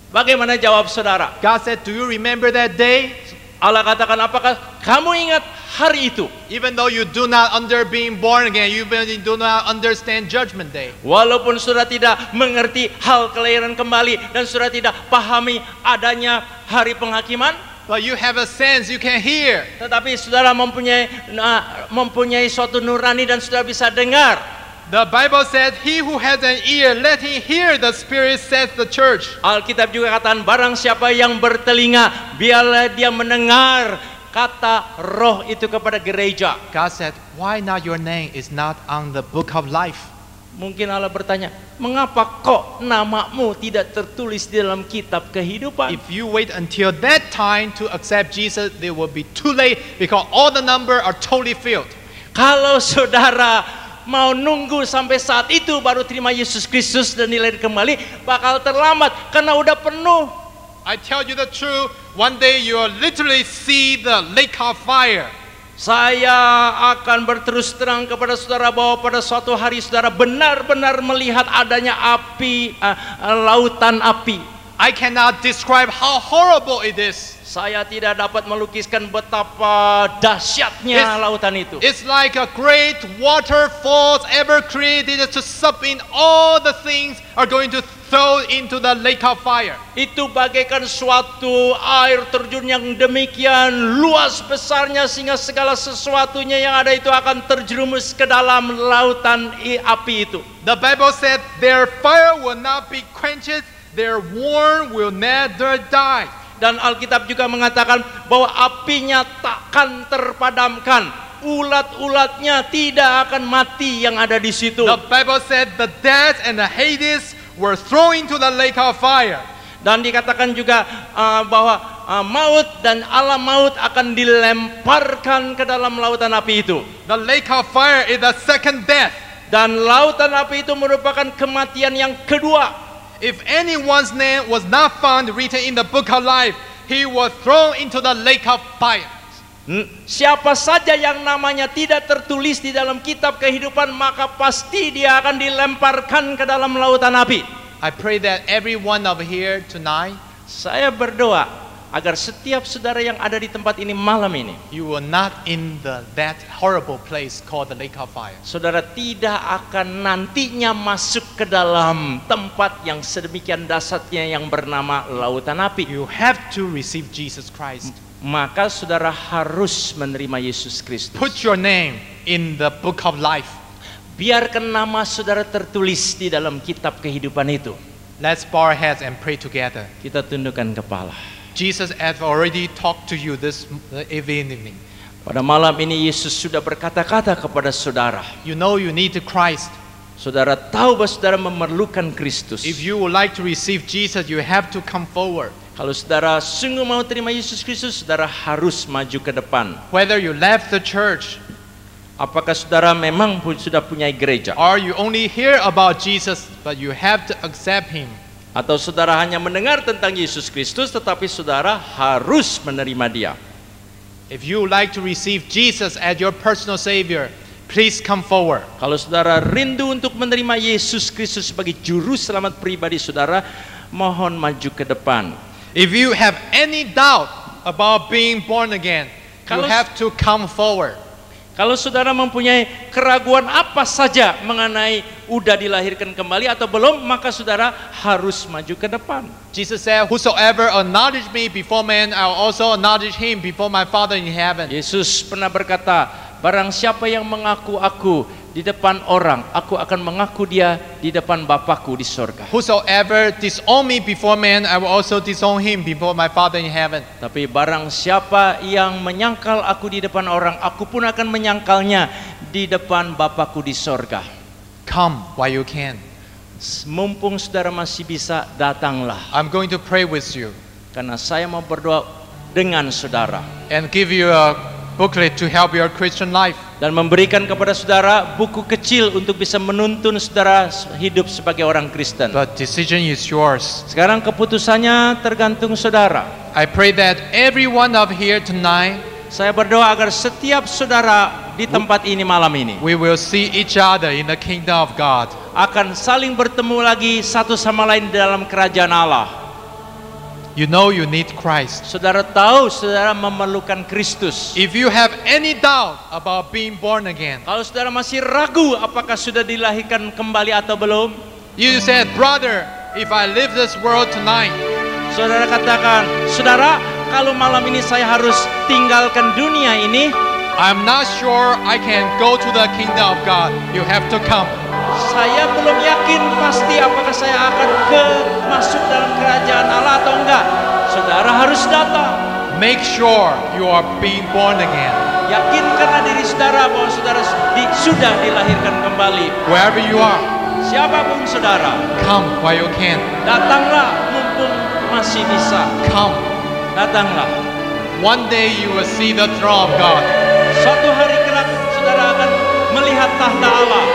bagaimana jawab saudara? God said, do you remember that day? Allah katakan, apakah kamu ingat hari itu? Even though you do not under being born again, you do not understand judgment day. Walaupun saudara tidak mengerti hal kelahiran kembali dan saudara tidak pahami adanya hari penghakiman, But you have a sense, you can hear. tetapi saudara mempunyai suatu nurani dan saudara bisa dengar. The Bible said, he who has an ear, let him hear the Spirit says the church. Alkitab juga katakan, barang siapa yang bertelinga, biarlah dia mendengar kata roh itu kepada gereja. God said, why not your name is not on the book of life? Mungkin Allah bertanya, mengapa kok namamu tidak tertulis di dalam kitab kehidupan? If you wait until that time to accept Jesus, it will be too late because all the number are totally filled. Kalau saudara mau nunggu sampai saat itu baru terima Yesus Kristus dan dilahirkan kembali, bakal terlambat karena udah penuh. I tell you the truth, one day you will literally see the lake of fire. Saya akan berterus terang kepada saudara bahwa pada suatu hari saudara benar-benar melihat adanya api, lautan api. I cannot describe how horrible it is. Saya tidak dapat melukiskan betapa dahsyatnya lautan itu. It's like a great waterfalls ever created to suck in all the things are going to throw into the lake of fire. Itu bagaikan suatu air terjun yang demikian luas besarnya sehingga segala sesuatunya yang ada itu akan terjerumus ke dalam lautan api itu. The Bible said their fire will not be quenched, their warmth will never die. Dan Alkitab juga mengatakan bahwa apinya takkan terpadamkan. Ulat-ulatnya tidak akan mati yang ada di situ. The Bible said the death and the Hades were thrown into the lake of fire. Dan dikatakan juga bahwa maut dan alam maut akan dilemparkan ke dalam lautan api itu. The lake of fire is the second death. Dan lautan api itu merupakan kematian yang kedua. If anyone's name was not found written in the book of life, he was thrown into the lake of fire. Siapa saja yang namanya tidak tertulis di dalam kitab kehidupan, maka pasti dia akan dilemparkan ke dalam lautan api. I pray that every one of here tonight, Saya berdoa agar setiap saudara yang ada di tempat ini malam ini, you will not in that horrible place called the lake of fire. saudara tidak akan nantinya masuk ke dalam tempat yang sedemikian dahsyatnya yang bernama lautan api. You have to receive Jesus Christ. Maka saudara harus menerima Yesus Kristus. Put your name in the book of life. Biarkan nama saudara tertulis di dalam kitab kehidupan itu. Let's bow our heads and pray together. Kita tundukkan kepala. Jesus has already talked to you this evening. Pada malam ini Yesus sudah berkata-kata kepada saudara. You know you need Christ. Saudara tahu bahwa saudara memerlukan Kristus. If you would like to receive Jesus, you have to come forward. Kalau saudara sungguh mau terima Yesus Kristus, saudara harus maju ke depan. Whether you left the church, Apakah saudara memang sudah punya gereja? or you only hear about Jesus, but you have to accept Him. Atau saudara hanya mendengar tentang Yesus Kristus, tetapi saudara harus menerima Dia. If you would like to receive Jesus as your personal Savior, please come forward. Kalau saudara rindu untuk menerima Yesus Kristus sebagai juru selamat pribadi saudara, mohon maju ke depan. If you have any doubt about being born again, you Kalau- have to come forward. Kalau saudara mempunyai keraguan apa saja mengenai udah dilahirkan kembali atau belum, maka saudara harus maju ke depan. Jesus said, "Whosoever acknowledge me before men, I will also acknowledge him before my Father in heaven." Yesus pernah berkata, barang siapa yang mengaku aku di depan orang, aku akan mengaku dia di depan Bapakku di sorga. Whosoever disown me before men, I will also disown him before my Father in heaven. Tapi barang siapa yang menyangkal aku di depan orang, aku pun akan menyangkalnya di depan Bapakku di sorga. Come while you can. Mumpung saudara masih bisa, datanglah. I'm going to pray with you Karena saya mau berdoa dengan saudara. and give you a booklet to help your Christian life. Dan memberikan kepada saudara buku kecil untuk bisa menuntun saudara hidup sebagai orang Kristen. But decision is yours. Sekarang keputusannya tergantung saudara. I pray that every one of here tonight, Saya berdoa agar setiap saudara di tempat ini malam ini we will see each other in the kingdom of God. akan saling bertemu lagi satu sama lain dalam kerajaan Allah. You know you need Christ. Saudara tahu saudara memerlukan Kristus. If you have any doubt about being born again, Kalau saudara masih ragu apakah sudah dilahirkan kembali atau belum, you said, "Brother, if I leave this world tonight, saudara katakan, saudara, kalau malam ini saya harus tinggalkan dunia ini, I'm not sure I can go to the kingdom of God." You have to come. saya belum yakin pasti apakah saya akan masuk dalam kerajaan Allah atau enggak. Saudara harus datang. Make sure you are being born again. Yakinkanlah diri saudara bahwa saudara sudah dilahirkan kembali. Wherever you are, Siapapun saudara, come while you can. datanglah mumpung masih bisa. Come. Datanglah. One day you will see the throne of God. Suatu hari kelak saudara akan melihat tahta Allah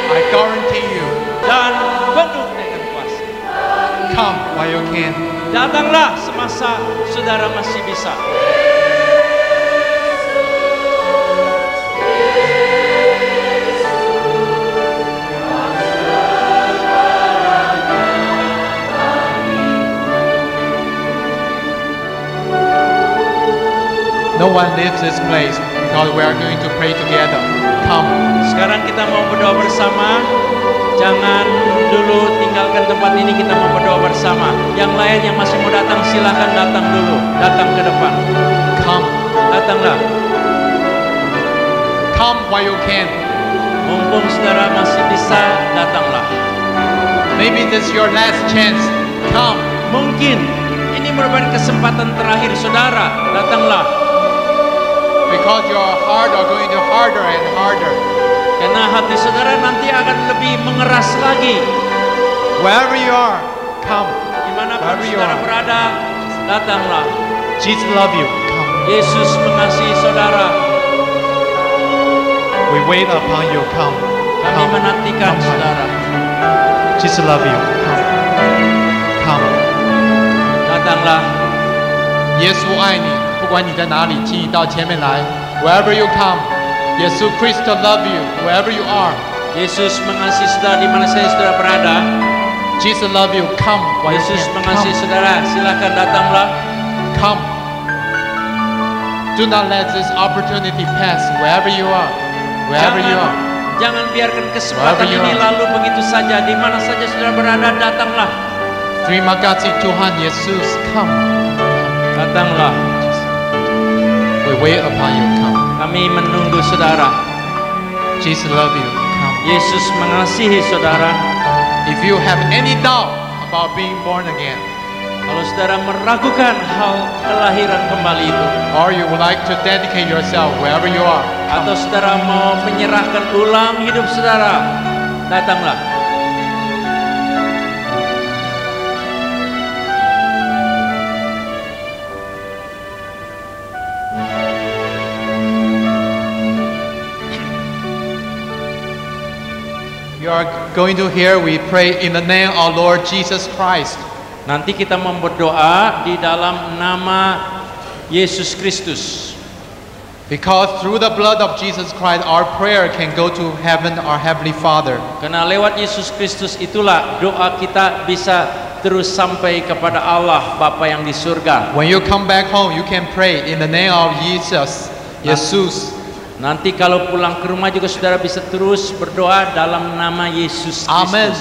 I guarantee you. dan penuh dengan kuasa. Come while you can. Datanglah semasa saudara masih bisa. No one leaves this place because we are going to pray together. Come. Sekarang kita mau berdoa bersama. Jangan dulu tinggalkan tempat ini, kita mau berdoa bersama. Yang lain yang masih mau datang silakan datang dulu. Datang ke depan. Come. Datanglah. Come while you can. Mumpung saudara masih bisa, datanglah. Maybe this is your last chance. Come. Mungkin ini merupakan kesempatan terakhir saudara. Datanglah. Because your heart are going to harder and harder. Karena hati saudara nanti akan lebih mengeras lagi. Wherever you are, come. Dimanapun Wherever you saudara are. berada, datanglah. Jesus love you. Come. Yesus mengasihi saudara. We wait upon you. Come. Kami Come. menantikan Come. saudara. Jesus love you. Come. Come. Datanglah. 耶稣爱你，不管你在哪里，请你到前面来。Wherever you come, 耶稣 Christ love you. Wherever you are, Yesus mengasihi saudara di mana saja saudara berada. Jesus love you. Come while you Yesus can. mengasihi saudara. Silakan datanglah. Come. Do not let this opportunity pass. Wherever you are, wherever you are. Jangan biarkan kesempatan Wherever you ini are. lalu begitu saja. Di mana saja saudara berada, datanglah. Terima kasih Tuhan Yesus. Come. Datanglah. We wait upon you. Come. Kami menunggu saudara. Jesus love you. Come. Yesus mengasihi saudara. If you have any doubt about being born again, Kalau saudara meragukan hal kelahiran kembali itu, or you would like to dedicate yourself wherever you are, atau saudara mau menyerahkan ulang hidup saudara, datanglah. you are going to hear we pray in the name of Lord Jesus Christ. Nanti kita mau berdoa di dalam nama Yesus Kristus. Because through the blood of Jesus Christ, our prayer can go to heaven, our Heavenly Father. Karena lewat Yesus Kristus itulah doa kita bisa terus sampai kepada Allah Bapa yang di surga. When you come back home, you can pray in the name of Jesus. Yesus. Nanti kalau pulang ke rumah juga saudara bisa terus berdoa dalam nama Yesus Kristus. Amen.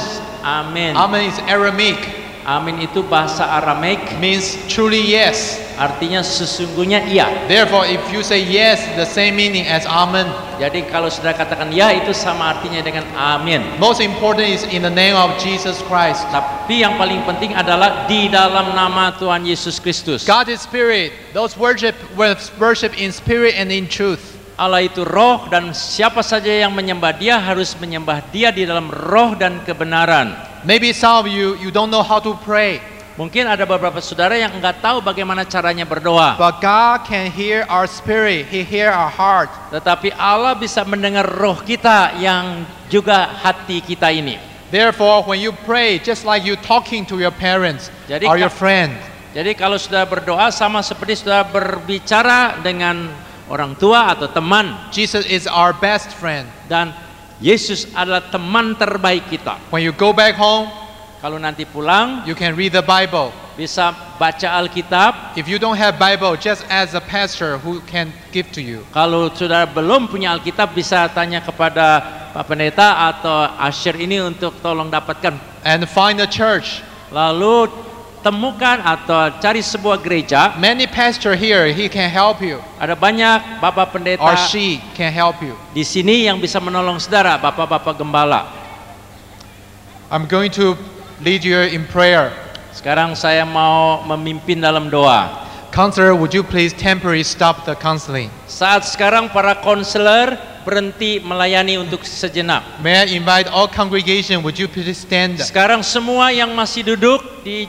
Amin. Amen is Aramaic, Amin itu bahasa Aramaik, means truly yes. artinya sesungguhnya iya. Therefore, if you say yes, the same meaning as Amen. Jadi kalau saudara katakan ya, itu sama artinya dengan amin. Most important is in the name of Jesus Christ. Tapi yang paling penting adalah di dalam nama Tuhan Yesus Kristus. God is spirit. Those worship in spirit and in truth. Allah itu roh, dan siapa saja yang menyembah Dia harus menyembah Dia di dalam roh dan kebenaran. Maybe some of you don't know how to pray, Mungkin ada beberapa saudara yang enggak tahu bagaimana caranya berdoa. but God can hear our spirit. He hear our heart. Tetapi Allah bisa mendengar roh kita yang juga hati kita ini. Therefore, when you pray, just like you talking to your parents Jadi or your friend, Jadi kalau saudara berdoa sama seperti saudara berbicara dengan orang tua atau teman, Jesus is our best friend. dan Yesus adalah teman terbaik kita. When you go back home, Kalau nanti pulang you can read the Bible. bisa baca Alkitab. If you don't have Bible, just ask a pastor who can give to you. Kalau saudara belum punya Alkitab, bisa tanya kepada Pak Pendeta atau Asyir ini untuk tolong dapatkan. And find a church. Lalu temukan atau cari sebuah gereja. Many pastor here, he can help you. Ada banyak Bapak Pendeta Or she can help you. di sini yang bisa menolong saudara, Bapak-bapak gembala. I'm going to lead you in prayer. Sekarang saya mau memimpin dalam doa. Counselor, would you please temporarily stop the counseling? Saat sekarang para konselor berhenti melayani untuk sejenak. May I invite all congregation, would you please stand? Sekarang semua yang masih duduk di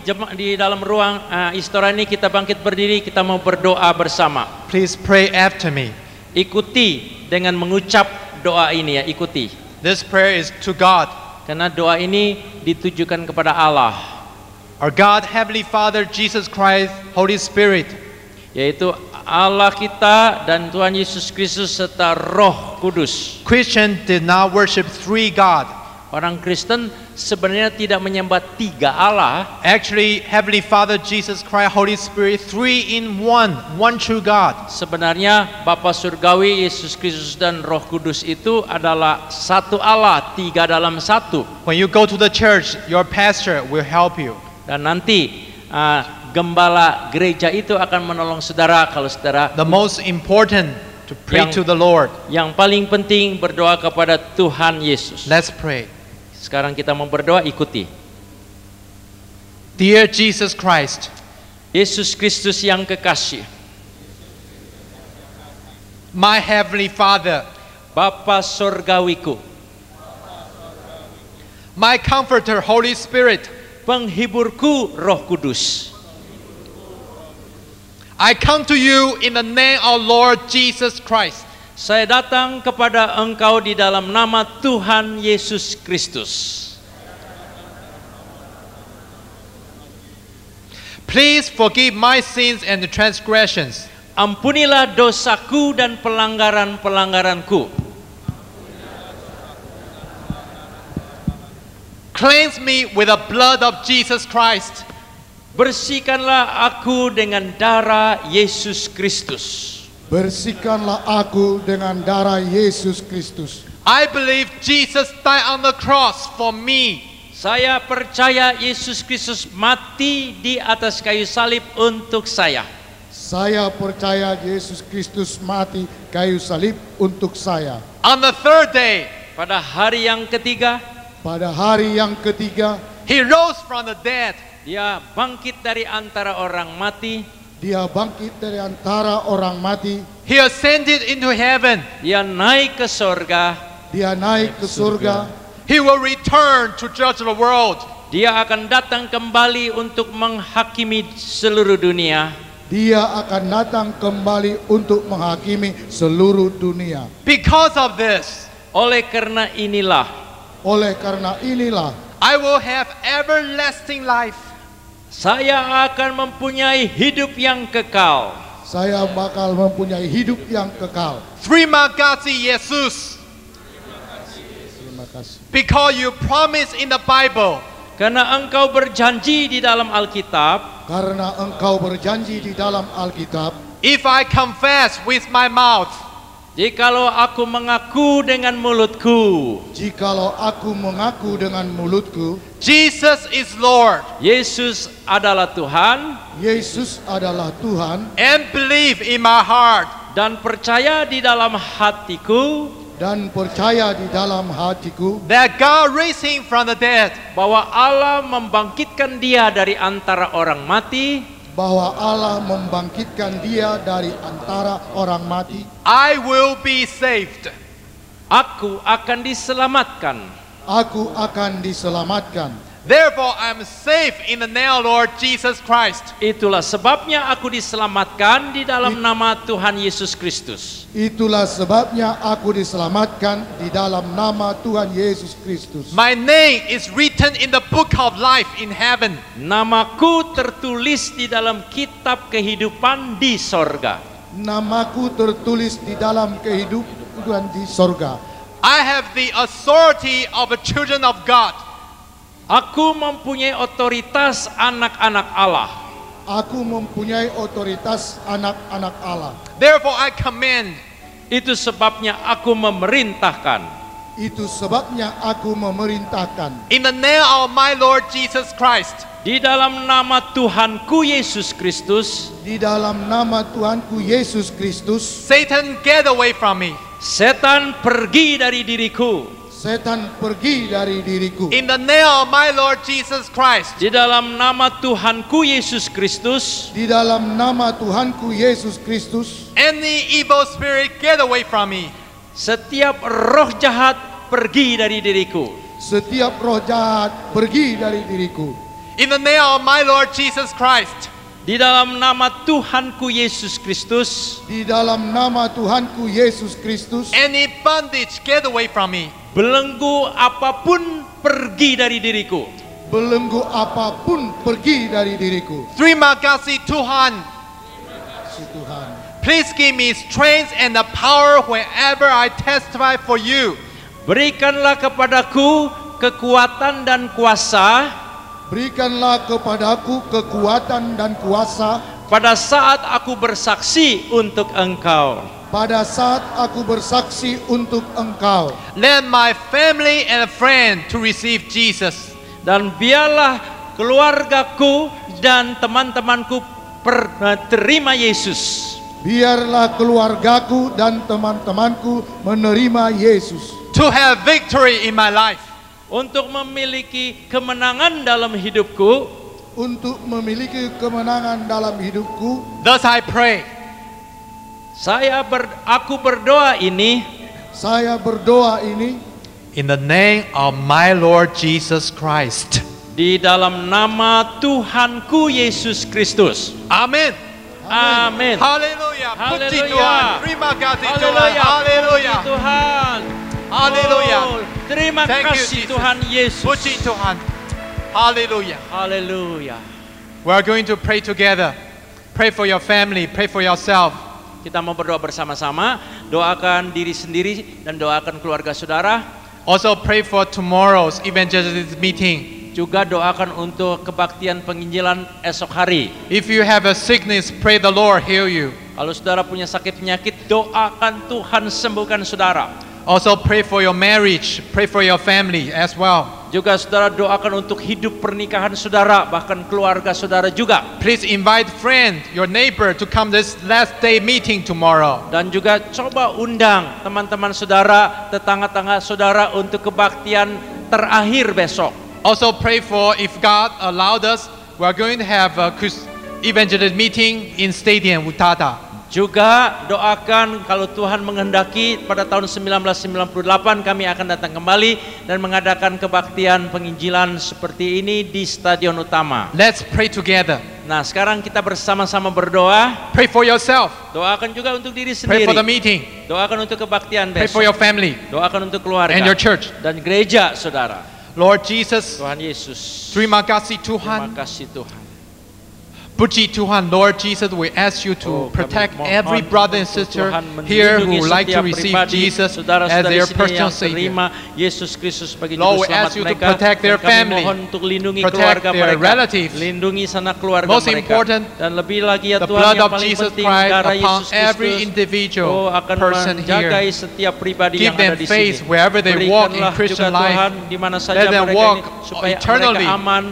dalam ruang istora ini, kita bangkit berdiri, kita mau berdoa bersama. Please pray after me. Ikuti dengan mengucap doa ini ya, ikuti. This prayer is to God. Karena doa ini ditujukan kepada Allah, Our God, Heavenly Father, Jesus Christ, Holy Spirit. yaitu Allah kita dan Tuhan Yesus Kristus serta Roh Kudus. Christian did not worship three God. Orang Kristen sebenarnya tidak menyembah tiga Allah. Actually, Heavenly Father, Jesus Christ, Holy Spirit, three in one true God. Sebenarnya Bapa Surgawi, Yesus Kristus dan Roh Kudus itu adalah satu Allah, tiga dalam satu. When you go to the church, your pastor will help you. Dan nanti gembala gereja itu akan menolong saudara kalau saudara. The most important to pray to the Lord. Yang paling penting berdoa kepada Tuhan Yesus. Let's pray. Sekarang kita mau berdoa, ikuti. Dear Jesus Christ, Yesus Kristus yang kekasih, my Heavenly Father, Bapa Surgawiku, my Comforter, Holy Spirit, penghiburku Roh Kudus, I come to you in the name of Lord Jesus Christ. saya datang kepada Engkau di dalam nama Tuhan Yesus Kristus. Please forgive my sins and transgressions. Ampunilah dosaku dan pelanggaran-pelanggaranku. Cleanse me with the blood of Jesus Christ. Bersihkanlah aku dengan darah Yesus Kristus. Bersihkanlah aku dengan darah Yesus Kristus. I believe Jesus died on the cross for me. Saya percaya Yesus Kristus mati di atas kayu salib untuk saya. Saya percaya Yesus Kristus mati kayu salib untuk saya. On the third day, Pada hari yang ketiga, Pada hari yang ketiga, he rose from the dead. Dia bangkit dari antara orang mati. Dia bangkit dari antara orang mati. He ascended into heaven. Dia naik ke sorga. Dia naik ke surga. He will return to judge the world. Dia akan datang kembali untuk menghakimi seluruh dunia. Dia akan datang kembali untuk menghakimi seluruh dunia. Because of this, Oleh karena inilah, Oleh karena inilah, I will have everlasting life. saya akan mempunyai hidup yang kekal. Saya bakal mempunyai hidup yang kekal. Terima kasih Yesus. Terima kasih. Because you promise in the Bible, Karena Engkau berjanji di dalam Alkitab, Karena Engkau berjanji di dalam Alkitab, if I confess with my mouth, jikalau aku mengaku dengan mulutku, jikalau aku mengaku dengan mulutku, Jesus is Lord, Yesus adalah Tuhan, Yesus adalah Tuhan, and believe in my heart dan percaya di dalam hatiku dan percaya di dalam hatiku that God raised him from the dead, bahwa Allah membangkitkan dia dari antara orang mati, bahwa Allah membangkitkan dia dari antara orang mati, I will be saved. aku akan diselamatkan. aku akan diselamatkan. Therefore, I'm safe in the name of Lord Jesus Christ. Itulah sebabnya aku diselamatkan di dalam nama Tuhan Yesus Kristus. Itulah sebabnya aku diselamatkan di dalam nama Tuhan Yesus Kristus. My name is written in the book of life in heaven. Namaku tertulis di dalam kitab kehidupan di sorga. Namaku tertulis di dalam kehidupan di sorga. I have the authority of the children of God. Aku mempunyai otoritas anak-anak Allah. Aku mempunyai otoritas anak-anak Allah. Therefore, I command Itu sebabnya aku memerintahkan. Itu sebabnya aku memerintahkan in the name of my Lord Jesus Christ, Di dalam nama Tuhanku Yesus Kristus, di dalam nama Tuhanku Yesus Kristus, Satan, get away from me. setan pergi dari diriku. setan pergi dari diriku. In the name of my Lord Jesus Christ, Di dalam nama Tuhanku Yesus Kristus, Di dalam nama Tuhanku Yesus Kristus, any evil spirit, get away from me. setiap roh jahat pergi dari diriku. setiap roh jahat pergi dari diriku. In the name of my Lord Jesus Christ, Di dalam nama Tuhanku Yesus Kristus, Di dalam nama Tuhanku Yesus Kristus, any bondage, get away from me. belenggu apapun pergi dari diriku. belenggu apapun pergi dari diriku. Terima kasih Tuhan. Si Tuhan, Please give me strength and the power whenever I testify for you. Berikanlah kepadaku kekuatan dan kuasa berikanlah kepadaku kekuatan dan kuasa pada saat aku bersaksi untuk Engkau. pada saat aku bersaksi untuk Engkau. Let my family and friend to receive Jesus. Dan biarlah keluargaku dan teman-temanku terima Yesus. Biarlah keluargaku dan teman-temanku menerima Yesus. To have victory in my life. Untuk memiliki kemenangan dalam hidupku. Untuk memiliki kemenangan dalam hidupku. Thus I pray. Aku berdoa ini Saya berdoa ini In the name of my Lord Jesus Christ. di dalam nama Tuhanku Yesus Kristus. Amin. Amin. Haleluya. Puji Haleluya. Tuhan. Terima kasih Tuhan. Haleluya. Haleluya. Puji Tuhan. Haleluya. Oh, terima Thank you, kasih Jesus. Tuhan Yesus. Puji Tuhan. Haleluya. Haleluya. We are going to pray together. Pray for your family. Pray for yourself. Kita mau berdoa bersama-sama, doakan diri sendiri dan doakan keluarga saudara. Also pray for tomorrow's evangelistic meeting. Juga doakan untuk kebaktian penginjilan esok hari. If you have a sickness, pray the Lord heal you. Kalau saudara punya sakit penyakit, doakan Tuhan sembuhkan saudara. Also pray for your marriage. Pray for your family as well. Juga saudara doakan untuk hidup pernikahan saudara, bahkan keluarga saudara juga. Please invite friend, your neighbor to come this last day meeting tomorrow. Dan juga coba undang teman-teman saudara, tetangga-tetangga saudara untuk kebaktian terakhir besok. Also pray for, if God allowed us, we are going to have a evangelist meeting in Stadium Utata. Juga doakan kalau Tuhan menghendaki pada tahun 1998 kami akan datang kembali dan mengadakan kebaktian penginjilan seperti ini di Stadion Utama. Let's pray together. Nah, sekarang kita bersama-sama berdoa. Pray for yourself. Doakan juga untuk diri Pray for the sendiri. meeting. Doakan untuk kebaktian Pray for besok. your family Doakan untuk keluarga and your church. dan gereja saudara. Lord Jesus, Tuhan Yesus, terima kasih terima Tuhan. kasih Tuhan. Puji Tuhan, Lord Jesus, we ask you to protect kami every mohon brother and untuk sister Tuhan here melindungi who would like to setiap receive pribadi, Jesus as saudara-saudara their di sini personal yang Savior. terima Yesus Kristus sebagai Lord, juru we ask selamat you to mereka. protect their Dan kami family, mohon untuk lindungi protect keluarga their mereka, relatives. lindungi sanak keluarga Most mereka. important, Dan lebih lagi ya The Tuhan, blood yang of paling Jesus penting Christ darah upon Yesus every Kristus individual akan person menjagai here. setiap pribadi Give yang ada them di faith sini. wherever they walk in Berikanlah Christian juga life. Tuhan di mana saja Let them mereka walk ini supaya eternally. mereka aman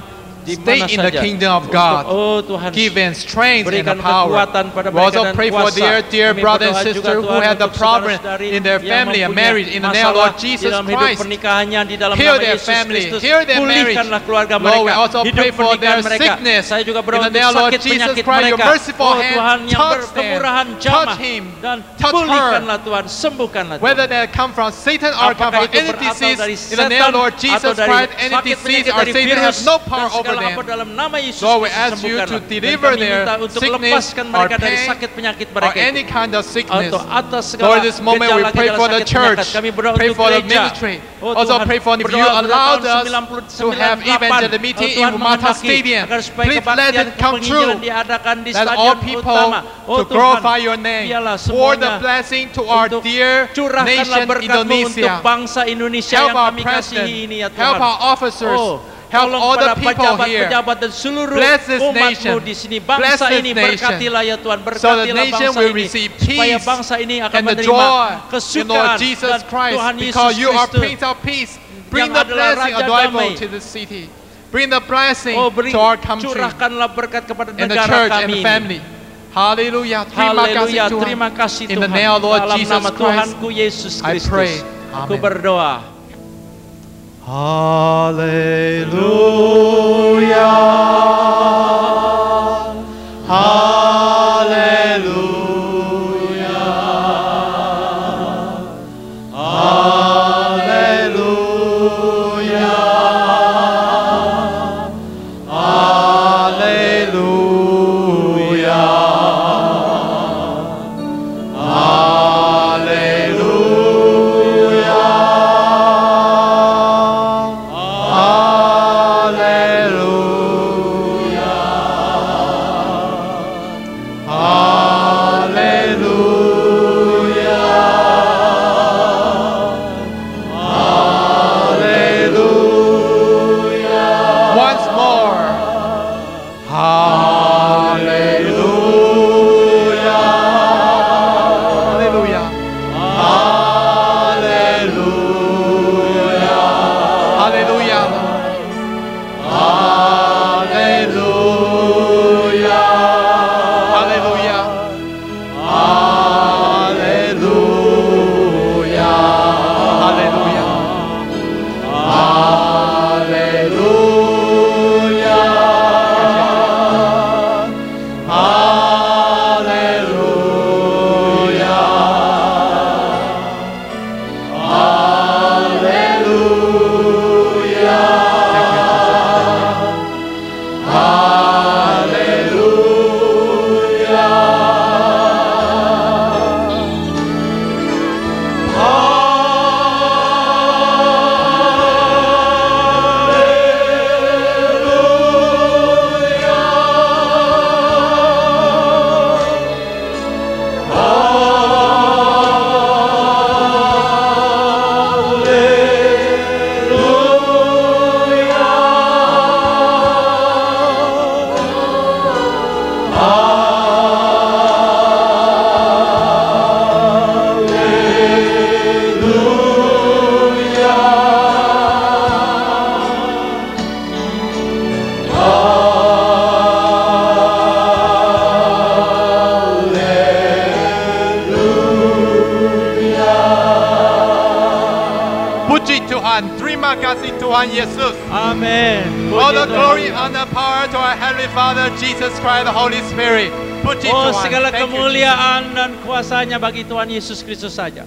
di Stay mana in the saja. kingdom of God. Oh Tuhan, Give them strength and berikan the power. kekuatan pada We mereka also dan pray for kuasa. their dear Kami brother and berdoa juga, sister who Tuhan, have the untuk problem saudara-saudari in their yang family and mempunyai marriage in the name of masalah Lord di Jesus dalam hidup Christ. pernikahannya di dalam Heal nama their Yesus family, Kristus. heal their marriage. Pulihkanlah keluarga Lord, mereka. we also Hidup pray for pernikahan their mereka. sickness. Saya juga In berdoa the untuk name of Lord sakit Jesus penyakit Christ, your mereka. merciful Oh hand, Tuhan yang touch them, berkemurahan touch jamah him, dan touch her. pulihkanlah Tuhan, sembuhkanlah Tuhan. Whether they come from Satan or come Apakah from itu any berasal disease, dari in the name of setan Lord atau Jesus dari Christ, any sakit disease penyakit or dari Satan virus has no dan power over segala apa them. dalam nama Yesus Lord, we Kristus ask you to sembuhkanlah. deliver Dan kami their minta untuk sickness lepaskan or mereka dari pain sakit penyakit or mereka any itu. kind of sickness. Atau atas segala Lord, this moment we pray gejala-gejala for the sakit church, penyakit. Kami berdoa pray untuk for the gereja. ministry. Oh Also Tuhan, pray for if you berdoa pada allowed tahun us to have 98, evangelism meeting Tuhan in Mata menghendaki Stadium. agar supaya Please let kebaktian it come penginjilan true. diadakan di That stadion all people utama. Oh to Tuhan, glorify your name biarlah for the semuanya blessing to our untuk dear curahkanlah nation berkat-Mu untuk Indonesia. bangsa Indonesia Help yang our kami president, kasihi ini ya Tuhan. help our officers, Oh, help tolong all the pada people here. pejabat-pejabat dan seluruh Bless this umat-Mu nation. di sini. Bless Bangsa this ini nation. berkatilah ya Tuhan. So the Berkatilah nation bangsa will ini. receive Supaya peace bangsa ini akan and the menerima joy in kesukaan Lord Jesus dan Christ, Tuhan because Yesus you are Kristus. Prince of Peace. Bring yang the adalah blessing Raja of arrival Damai. to the city. Bring the blessing Oh, beri, to our country curahkanlah berkat kepada and the negara church and kami the ini. family. Hallelujah. Terima kasih Haleluya, Tuhan. terima kasih In Tuhan. the name of Lord Dalam Jesus nama Christ, Tuhanku Yesus I Kristus. pray. Aku Amen. berdoa. Once more. Hallelujah. Hallelujah. Hallelujah. Hallelujah. Puji Tuhan, terima kasih Tuhan Yesus. Amin. All the Puji glory, Tuhan. honor, power to our Heavenly Father, Jesus Christ, the Holy Spirit. Puji Oh, Tuhan. segala Thank you, Jesus. kemuliaan dan kuasanya bagi Tuhan Yesus Kristus saja.